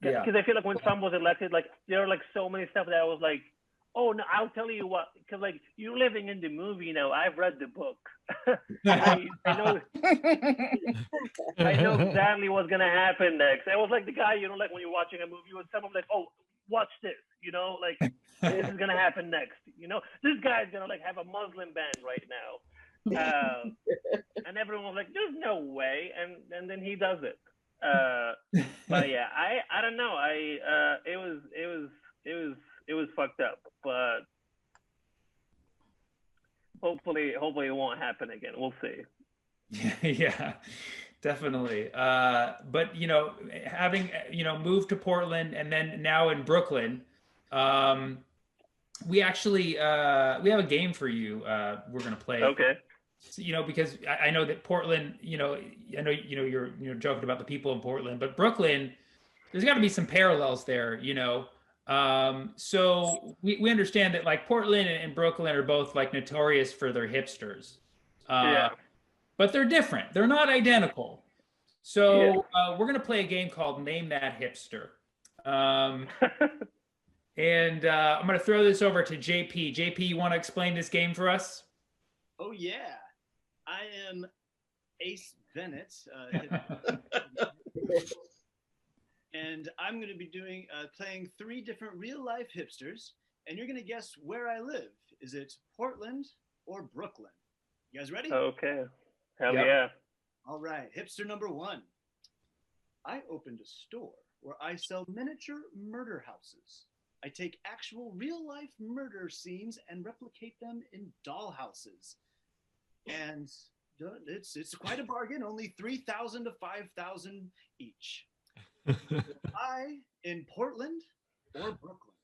Yeah. Because I feel like when Trump was elected, like there were like so many stuff that I was like, oh no, I'll tell you what, because like you're living in the movie now. I've read the book. I know exactly what's gonna happen next. I was like the guy, like when you're watching a movie with someone like, oh, watch this, like this is gonna happen next. This guy's gonna like have a Muslim band right now. And everyone was like, there's no way, and then he does it. But yeah, I don't know. It was fucked up, but hopefully it won't happen again. We'll see. Yeah, definitely. But having moved to Portland and then now in Brooklyn, we actually we have a game for you. We're gonna play. Okay. So, because I know that Portland, I know you're joking about the people in Portland, but Brooklyn, there's got to be some parallels there, So we understand that like Portland and Brooklyn are both like notorious for their hipsters, yeah. But they're different. They're not identical. So we're gonna play a game called Name That Hipster, and I'm gonna throw this over to JP. JP, you want to explain this game for us? Oh yeah, I am Ace Bennett. And I'm going to be playing 3 different real-life hipsters, and you're going to guess where I live. Is it Portland or Brooklyn? You guys ready? Okay. Hell yeah. All right. Hipster number 1. I opened a store where I sell miniature murder houses. I take actual real-life murder scenes and replicate them in dollhouses. And it's quite a bargain, only $3,000 to $5,000 each. I in Portland or Brooklyn?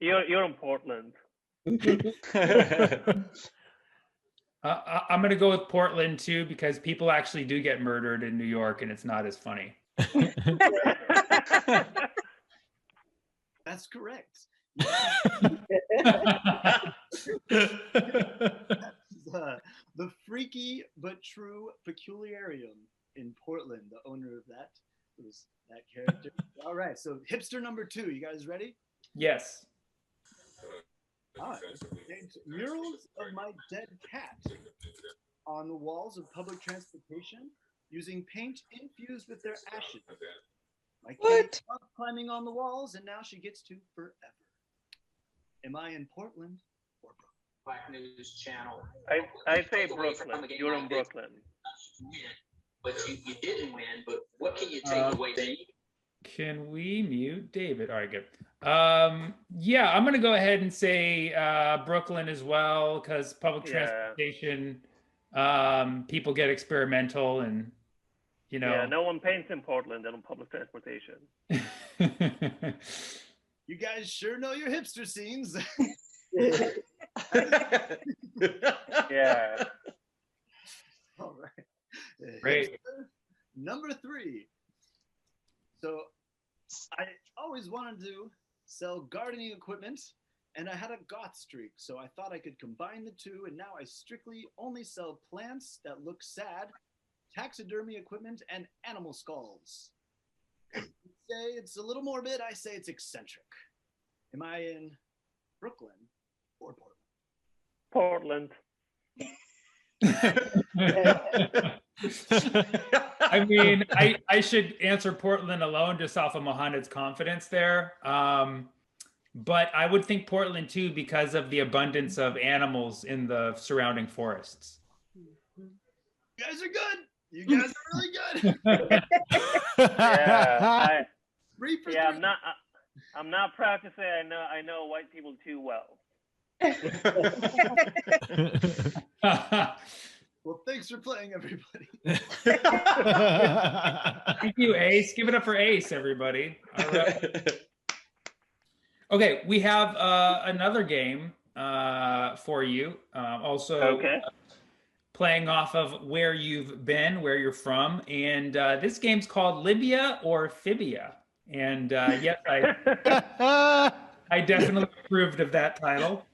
You're in Portland. I'm gonna go with Portland too, because people actually do get murdered in New York, and it's not as funny. That's correct. The freaky but true peculiarium in Portland. The owner of that was that character. All right, so hipster number 2. You guys ready? Yes. I paint murals of my dead cat on the walls of public transportation using paint infused with their ashes. My cat loved climbing on the walls, and now she gets to forever. Am I in Portland or Brooklyn? Black News Channel. I say Brooklyn. You're in Brooklyn. But you didn't win, but what can you take away there? Can we mute David? All right, good. Yeah, I'm gonna go ahead and say Brooklyn as well, because public transportation, people get experimental, and Yeah, no one paints in Portland on public transportation. You guys sure know your hipster scenes. Yeah. All right. Great. Number 3. So I always wanted to sell gardening equipment, and I had a goth streak, so I thought I could combine the two, and now I strictly only sell plants that look sad, taxidermy equipment, and animal skulls. You say it's a little morbid, I say it's eccentric. Am I in Brooklyn or Portland? I mean, I should answer Portland alone just off of Mohammed's confidence there. But I would think Portland too because of the abundance of animals in the surrounding forests. You guys are good. You guys are really good. I'm not proud to say I know white people too well. Well, thanks for playing, everybody. Thank you, Ace. Give it up for Ace, everybody. All right. Okay, we have another game for you. Also, playing off of where you've been, where you're from, and this game's called Libya or Fibia. And yes, I definitely approved of that title.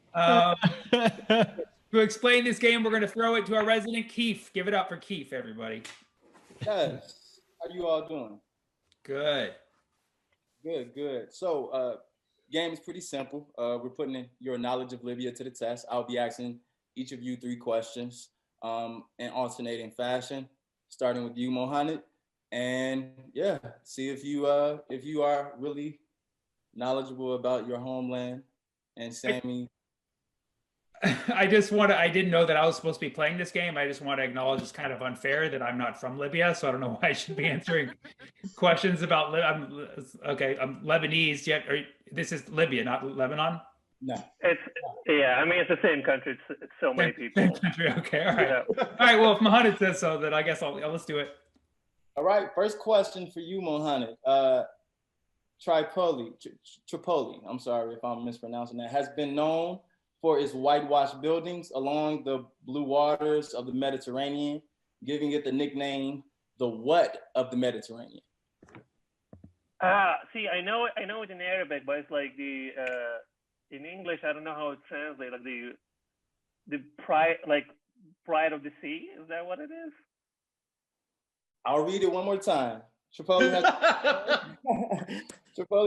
To explain this game, we're going to throw it to our resident Keith. Give it up for Keith, everybody. Yes. How you all doing? Good. Good. So, game is pretty simple. We're putting in your knowledge of Libya to the test. I'll be asking each of you 3 questions in alternating fashion, starting with you, Mohammed. And yeah, see if you are really knowledgeable about your homeland. And Sammy. I didn't know that I was supposed to be playing this game. I just want to acknowledge it's kind of unfair that I'm not from Libya, so I don't know why I should be answering questions about I'm Lebanese. Yet this is Libya, not Lebanon. No. I mean it's the same country. It's so many people. Same country. Okay, all right. Yeah. All right. Well, if Mohammed says so, then I guess let's do it. All right. First question for you, Mohammed. Tripoli. I'm sorry if I'm mispronouncing that. Has been known for its whitewashed buildings along the blue waters of the Mediterranean, giving it the nickname, the what of the Mediterranean? See, I know it in Arabic, but it's like in English, I don't know how it translates, like the pride of the sea. Is that what it is? I'll read it one more time. Tripoli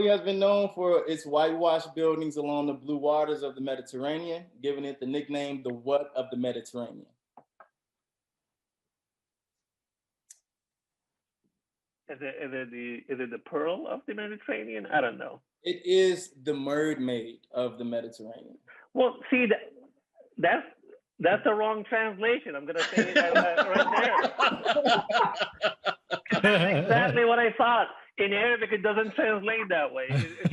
has been known for its whitewashed buildings along the blue waters of the Mediterranean, giving it the nickname, the what of the Mediterranean? Is it the pearl of the Mediterranean? I don't know. It is the mermaid of the Mediterranean. Well, see, that's the wrong translation. I'm gonna say that right there. That's exactly what I thought. In Arabic, it doesn't translate that way. It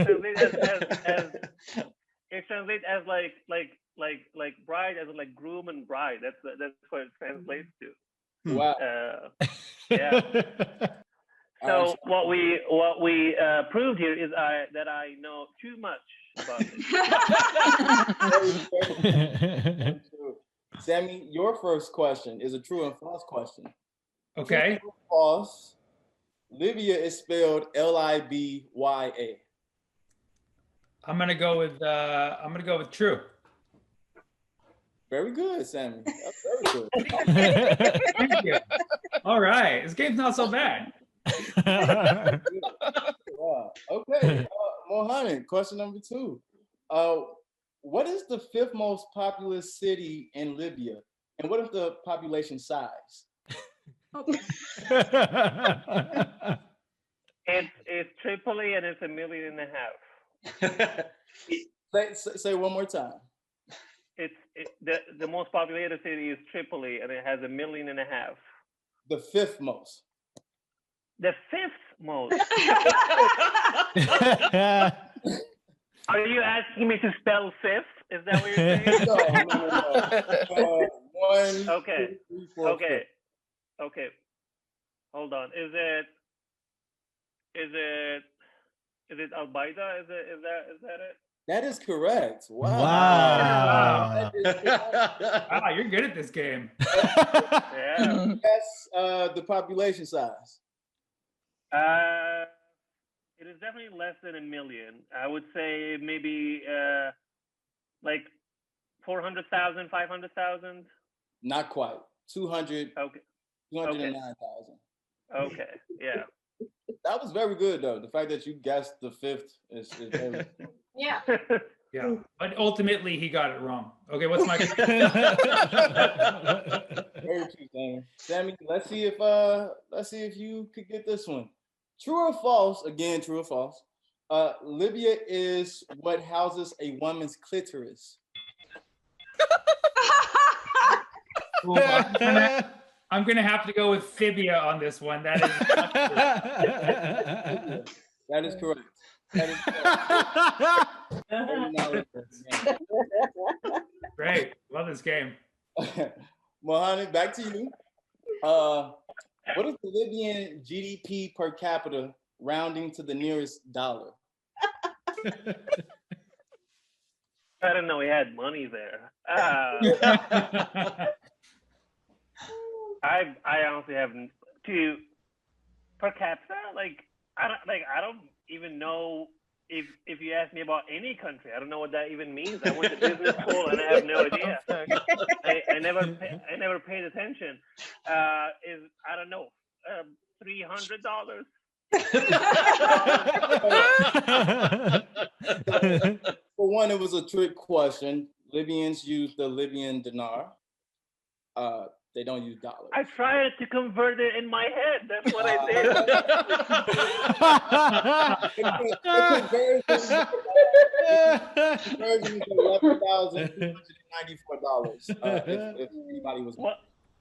translates as like bride, as like groom and bride. That's what it translates to. Wow. Yeah. So what we proved here is that I know too much about it. Sammy, your first question is a true and false question. Okay. True or false? Libya is spelled Libya. I'm gonna go with true. Very good, Sammy. That's very good. Thank you. All right, this game's not so bad. Wow. Okay, Mohammed, question number 2. What is the 5th most populous city in Libya, and what is the population size? It's Tripoli, and it's 1.5 million. Say one more time. The most populated city is Tripoli, and it has 1.5 million. The 5th most. The 5th most. Are you asking me to spell 5th? Is that what you're saying? No. 1, okay. 2, 3, 4, okay. 5. Okay. Hold on. Is it Al Baida? Is that it? That is correct. Wow. Wow. That is Wow, you're good at this game. Yeah. That's the population size. It is definitely less than 1 million. I would say maybe like 400,000, 500,000. Not quite. 200. Okay. 209,000. Okay. Yeah. That was very good, though. The fact that you guessed the fifth is very. Yeah. Yeah, but ultimately he got it wrong. Okay, what's my? Very true, Sammy. Sammy, let's see if you could get this one. True or false? Again, true or false? Libya is what houses a woman's clitoris. Well, I'm gonna have to go with Fibia on this one. That is. That is correct. That is correct. Great, love this game. Mohammed, back to you. What is the Libyan GDP per capita, rounding to the nearest dollar? I didn't know we had money there. I honestly have to per capita. I don't even know if you ask me about any country. I don't know what that even means. I went to business school and I have no idea. I never paid attention. I don't know, $300. For one, it was a trick question. Libyans use the Libyan dinar. They don't use dollars. I tried to convert it in my head. That's what I did. Conversion is $11,294. If anybody was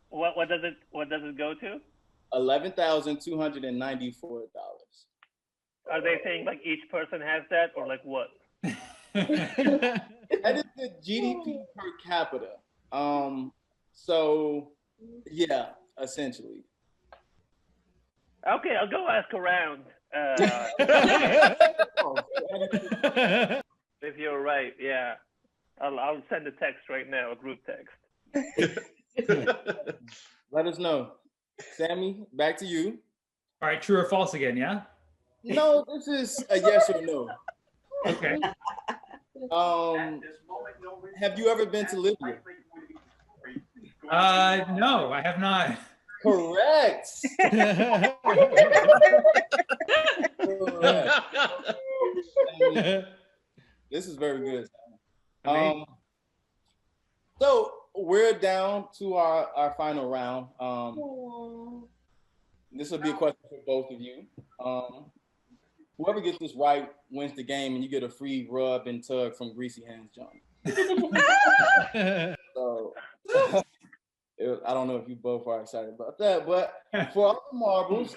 what does it go to? $11,294. Are they saying like each person has that, or like what? That is the GDP per capita. So yeah, essentially. Okay, I'll go ask around. If you're right, yeah. I'll send a text right now, a group text. Let us know. Sammy, back to you. All right, true or false again, yeah? No, this is a yes or no. Okay. Have you ever been to Libya? No, I have not. Correct. Correct. This is very good. So we're down to our final round. This will be a question for both of you. Whoever gets this right wins the game, and you get a free rub and tug from Greasy Hands, Johnny. So I don't know if you both are excited about that, but for all the marbles,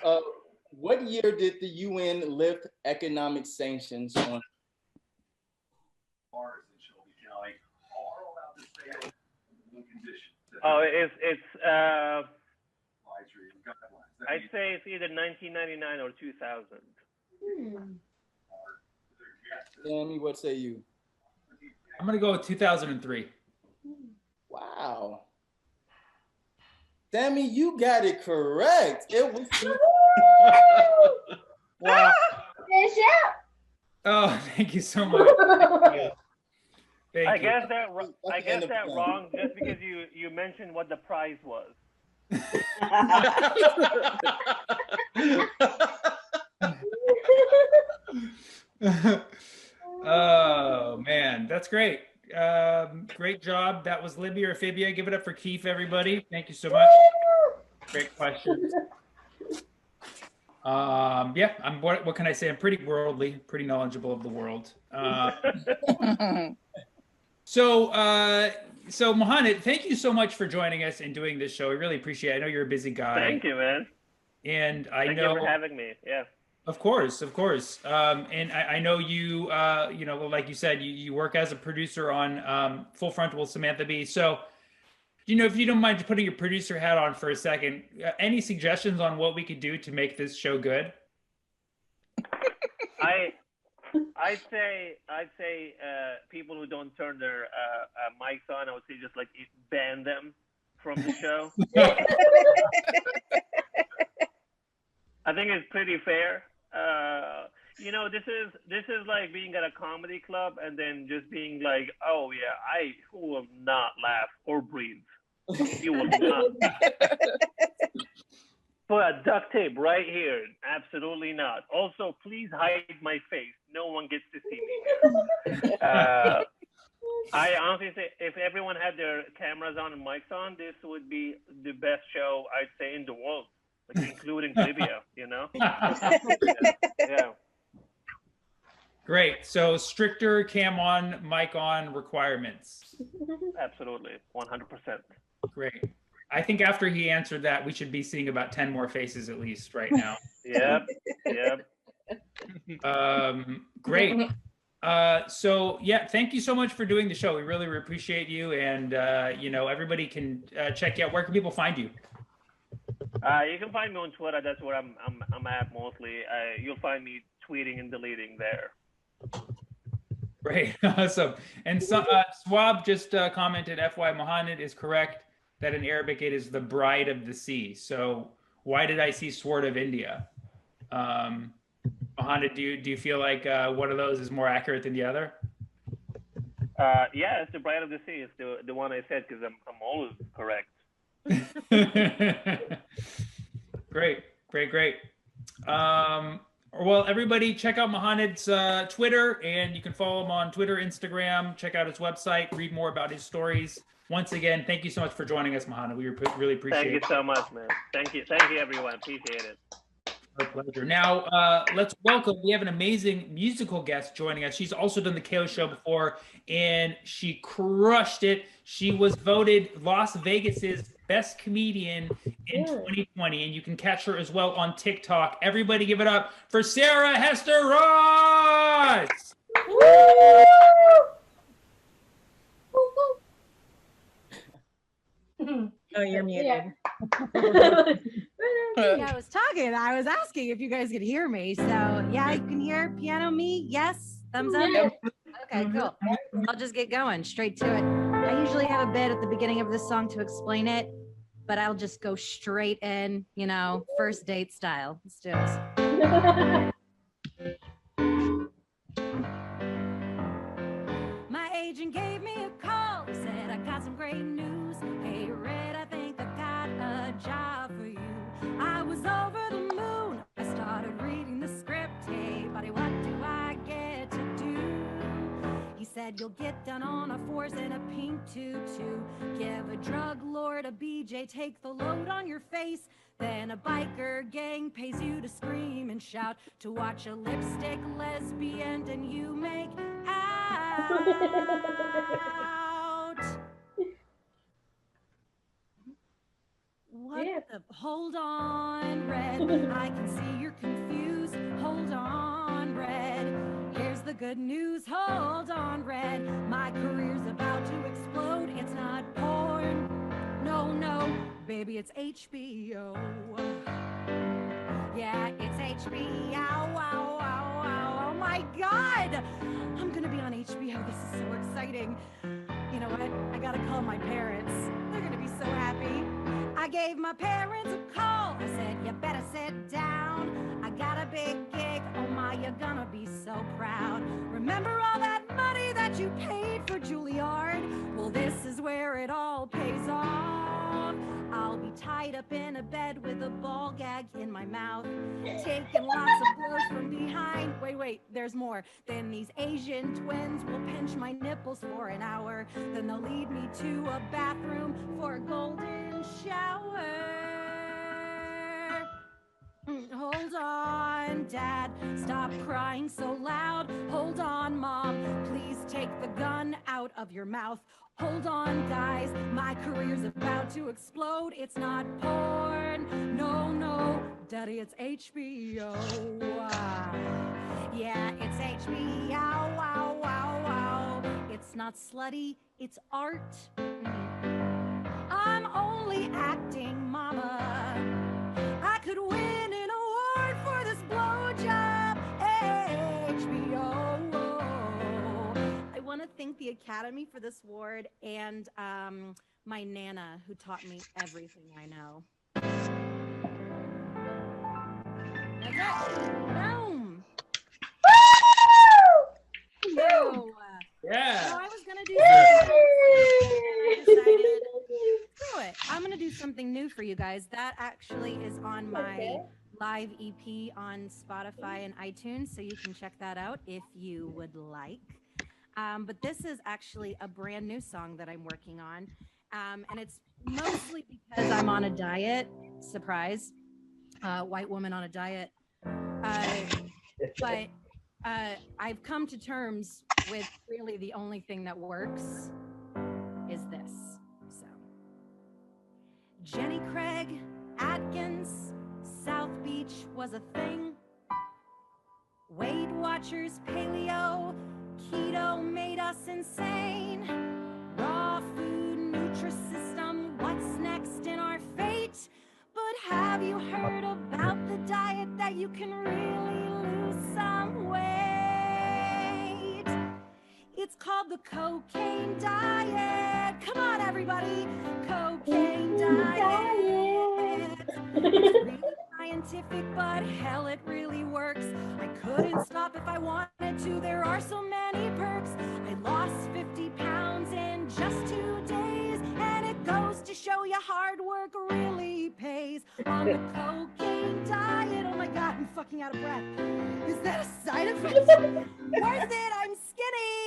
what year did the UN lift economic sanctions on? Oh, it's I'd say it's either 1999 or 2000. Sammy, what say you? I'm gonna go with 2003. Wow. Sammy, you got it correct. It was. Wow. Oh, thank you so much. Thank I you. guess that wrong just because you mentioned what the prize was. Oh man, that's great. Great job. That was Libya or Fibia. Give it up for Keith, everybody. Thank you so much. Great question. Yeah, what can I say? I'm pretty worldly, pretty knowledgeable of the world. So Mohammed, thank you so much for joining us and doing this show. I really appreciate it. I know you're a busy guy. Thank you, man. And Thank you for having me. Yeah. Of course. And I know you, like you said, you work as a producer on Full Frontal with Samantha Bee. So, if you don't mind putting your producer hat on for a second, any suggestions on what we could do to make this show good? I'd say people who don't turn their mics on, I would say just like ban them from the show. I think it's pretty fair. You know, this is like being at a comedy club and then just being like, oh yeah, I will not laugh or breathe. You will not. Put a duct tape right here. Absolutely not. Also, please hide my face. No one gets to see me. I honestly say, if everyone had their cameras on and mics on, this would be the best show I'd say in the world, like including Libya. You know? Yeah. Great. So stricter cam on, mic on requirements. Absolutely, 100%. Great. I think after he answered that, we should be seeing about 10 more faces at least right now. Yep. Great. So yeah, thank you so much for doing the show. We really appreciate you, and you know, everybody can check you out. Where can people find you? You can find me on Twitter. That's where I'm at mostly. You'll find me tweeting and deleting there. Great, awesome. And so, Swab just commented, FY Mohammed is correct that in Arabic it is the bride of the sea. So why did I see Sword of India? Mohammed, do you feel like one of those is more accurate than the other? Yeah, it's the bride of the sea. It's the one I said because I'm always correct. Great. Well, everybody check out Mohammed's Twitter, and you can follow him on Twitter, Instagram, check out his website, read more about his stories. Once again, thank you so much for joining us, Mohammed. We really appreciate it. Thank you so much, man. Thank you everyone. Appreciate it. Our pleasure. Now, let's welcome, we have an amazing musical guest joining us. She's also done the KHÓI show before, and she crushed it. She was voted Las Vegas's best comedian in 2020, and you can catch her as well on TikTok. Everybody give it up for Sarah Hester Ross! Oh, you're muted. Yeah, I was talking. I was asking if you guys could hear me. So yeah, you can hear piano me. Yes, thumbs up. Okay, cool. I'll just get going straight to it. I usually have a bit at the beginning of this song to explain it, but I'll just go straight in, you know, first date style. Let's do this. My agent gave me a call. He said, I got some great news. Hey, Red, I think I've got a job for you. I was over the moon. I started reading the script. Hey, buddy, what do I get to do? He said, you'll get down on all fours in a pink tutu. Give a drug lord a BJ, take the load on your face. Then a biker gang pays you to scream and shout, to watch a lipstick lesbian and you make out. What the? Hold on, Red. I can see you're confused. Hold on, Red. Here's the good news. Hold on, Red. My career's about to explode. It's not porn. No, baby, it's HBO. Yeah, it's HBO. Wow. Oh my God. I'm gonna be on HBO. This is so exciting. You know what? I gotta call my parents. They're gonna be so happy. I gave my parents a call. I said, you better sit down. I got a big gig. Oh my, you're gonna be so proud. Remember all that money that you paid for Juilliard? Well, this is where it all pays off. I'll be tied up in a bed with a ball gag in my mouth, taking lots of blows from behind. Wait, there's more. Then these Asian twins will pinch my nipples for an hour. Then they'll lead me to a bathroom for a golden shower. Hold on, Dad, stop crying so loud. Hold on, Mom, please take the gun out of your mouth. Hold on, guys, my career's about to explode. It's not porn, no, Daddy, it's HBO. Yeah, it's HBO. Wow. It's not slutty, it's art. I'm only acting, Mama. I could win an award for this blowjob. HBO. the Academy for this award and my Nana, who taught me everything I know. That's it. Boom. So, yeah. so I was gonna do something else. I decided, screw it. I'm gonna do something new for you guys. That actually is on my live EP on Spotify and iTunes, so you can check that out if you would like. But this is actually a brand new song that I'm working on, and it's mostly because I'm on a diet. Surprise, white woman on a diet. But I've come to terms with really the only thing that works is this. So, Jenny Craig, Atkins, South Beach was a thing. Weight Watchers, paleo, keto made us insane. Raw food, Nutrisystem, what's next in our fate? But have you heard about the diet that you can really lose some weight? It's called the cocaine diet. Come on, everybody. Cocaine diet. It's really scientific, but hell, it really works. I couldn't stop if I wanted to. There are so many perks. I lost 50 pounds in just 2 days, and it goes to show you hard work really pays. On the cocaine diet, oh my God, I'm fucking out of breath. Is that a side effect? Worth it, I'm skinny.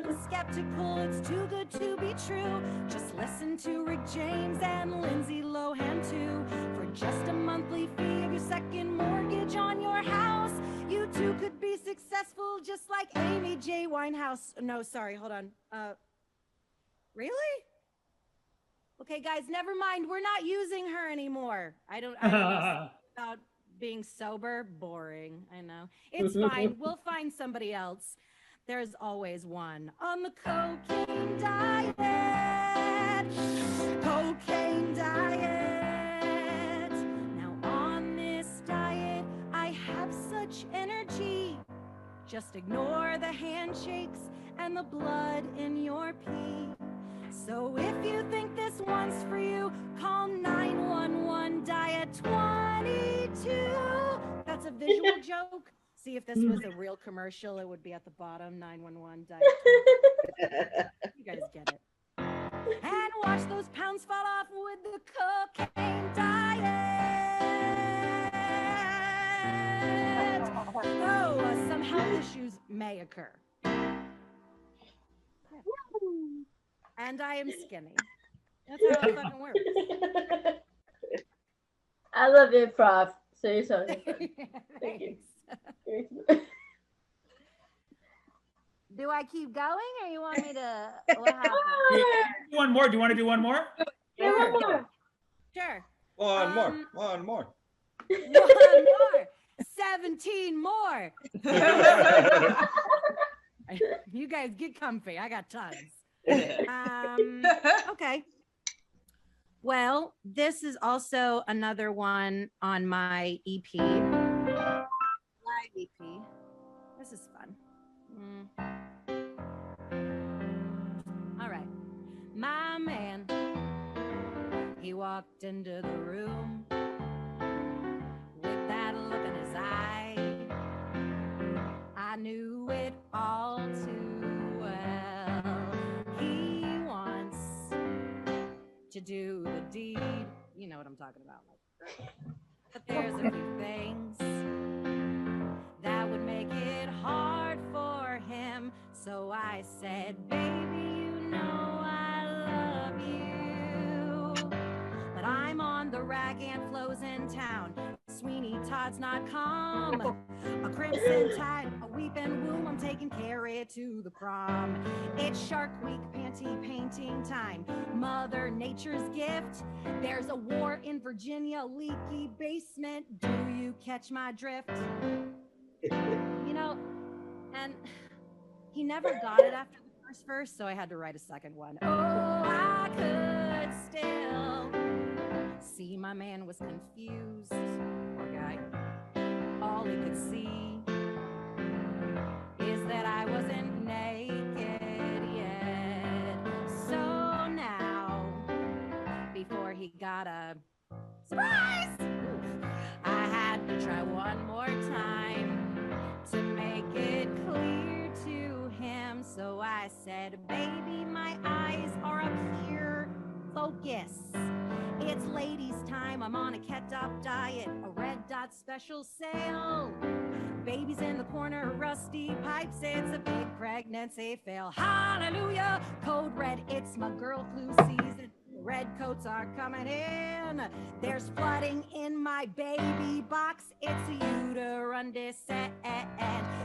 I'm skeptical, it's too good to be true. Just listen to Rick James and Lindsay Lohan too. For just a monthly fee of your second mortgage on your house, you too could be successful just like Amy J. Winehouse. No, sorry, hold on. Really? Okay, guys, never mind. We're not using her anymore. I don't know about being sober. Boring, I know. It's fine. We'll find somebody else. There's always one on the cocaine diet. Cocaine diet. Now on this diet, I have such energy. Just ignore the handshakes and the blood in your pee. So if you think this one's for you, call 911 Diet 22. That's a visual joke. See, if this was a real commercial, it would be at the bottom, 911 Diet 22. You guys get it. And watch those pounds fall off with the cocaine diet. Oh, somehow issues may occur. And I am skinny. That's how it fucking works. I love improv. Seriously. Thank you. Do I keep going or you want me to? What happened? One more. Do you want to do one more? Sure. Sure. One more. One more. 17 more. You guys get comfy. I got tons. Okay. Well, this is also another one on my EP. Live EP. This is fun. All right. My man, he walked into the room with that look in his eye. I knew it all too well. He wants to do the deed. You know what I'm talking about. But there's a few things that would make it hard for him. So I said, baby, you know I love you. But I'm on the rag and flows in town. Sweeney Todd's not calm. A crimson tide, a weeping womb. I'm taking Carrie to the prom. It's Shark Week, panty painting time. Mother Nature's gift. There's a war in Virginia, leaky basement. Do you catch my drift? You know, and he never got it after the first verse, so I had to write a second one. Oh, I could still see my man was confused. Poor guy. All he could see that I wasn't naked yet. So now, before he got a surprise, I had to try one more time to make it clear to him. So I said, baby, my eyes are up here. Focus. It's ladies' time. I'm on a kept-up diet, a red dot special sale. Baby's in the corner, rusty pipes. It's a big pregnancy fail. Hallelujah. Code red. It's my girl flu season. Red coats are coming in. There's flooding in my baby box. It's a uterine descent.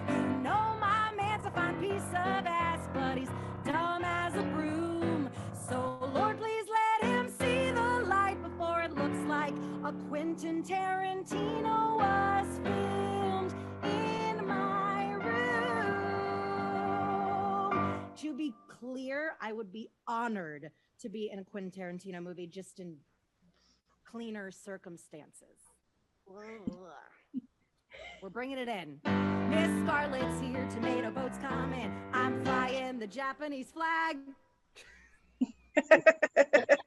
You know my man's a fine piece of ass, but he's dumb as a broom. So Lord, please let him see the light before it looks like a Quentin Tarantino was filmed in my room. To be clear, I would be honored to be in a Quentin Tarantino movie, just in cleaner circumstances. We're bringing it in. Miss Scarlett's here, tomato boat's coming. I'm flying the Japanese flag. That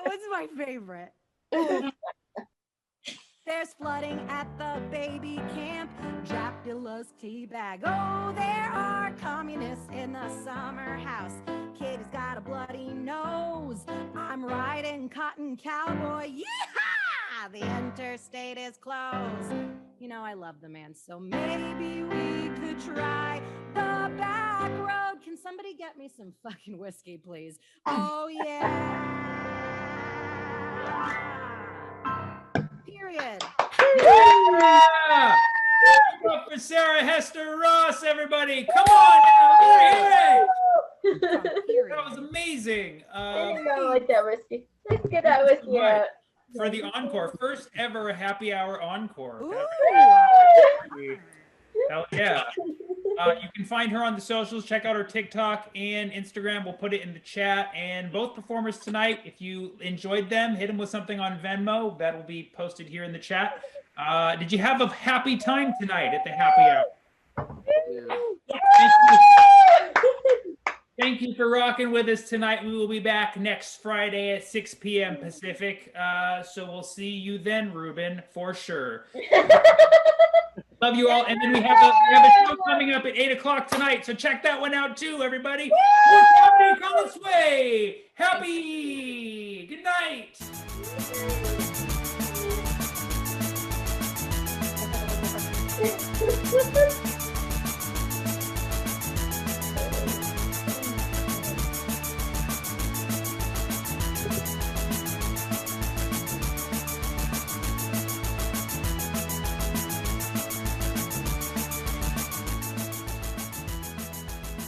was my favorite. There's flooding at the baby camp. Dracula's teabag. Oh, there are communists in the summer house. Kid has got a bloody nose. I'm riding cotton cowboy. Yeehaw! The interstate is closed. You know, I love the man, so maybe we could try the back road. Can somebody get me some fucking whiskey, please? Oh, yeah. Period. Yeah! Give it up for Sarah Hester Ross, everybody. Come on now. Hear it. That was amazing. I don't like that whiskey. Let's get that whiskey out. For the encore, first ever happy hour encore. Hell yeah. You can find her on the socials. Check out her TikTok and Instagram. We'll put it in the chat. And both performers tonight, if you enjoyed them, hit them with something on Venmo. That will be posted here in the chat. Did you have a happy time tonight at the happy hour? Thank you for rocking with us tonight. We will be back next Friday at 6 p.m. Pacific. So we'll see you then, Ruben, for sure. Love you all. And then we have a show coming up at 8 o'clock tonight. So check that one out too, everybody. More comedy come its way. Happy. Good night.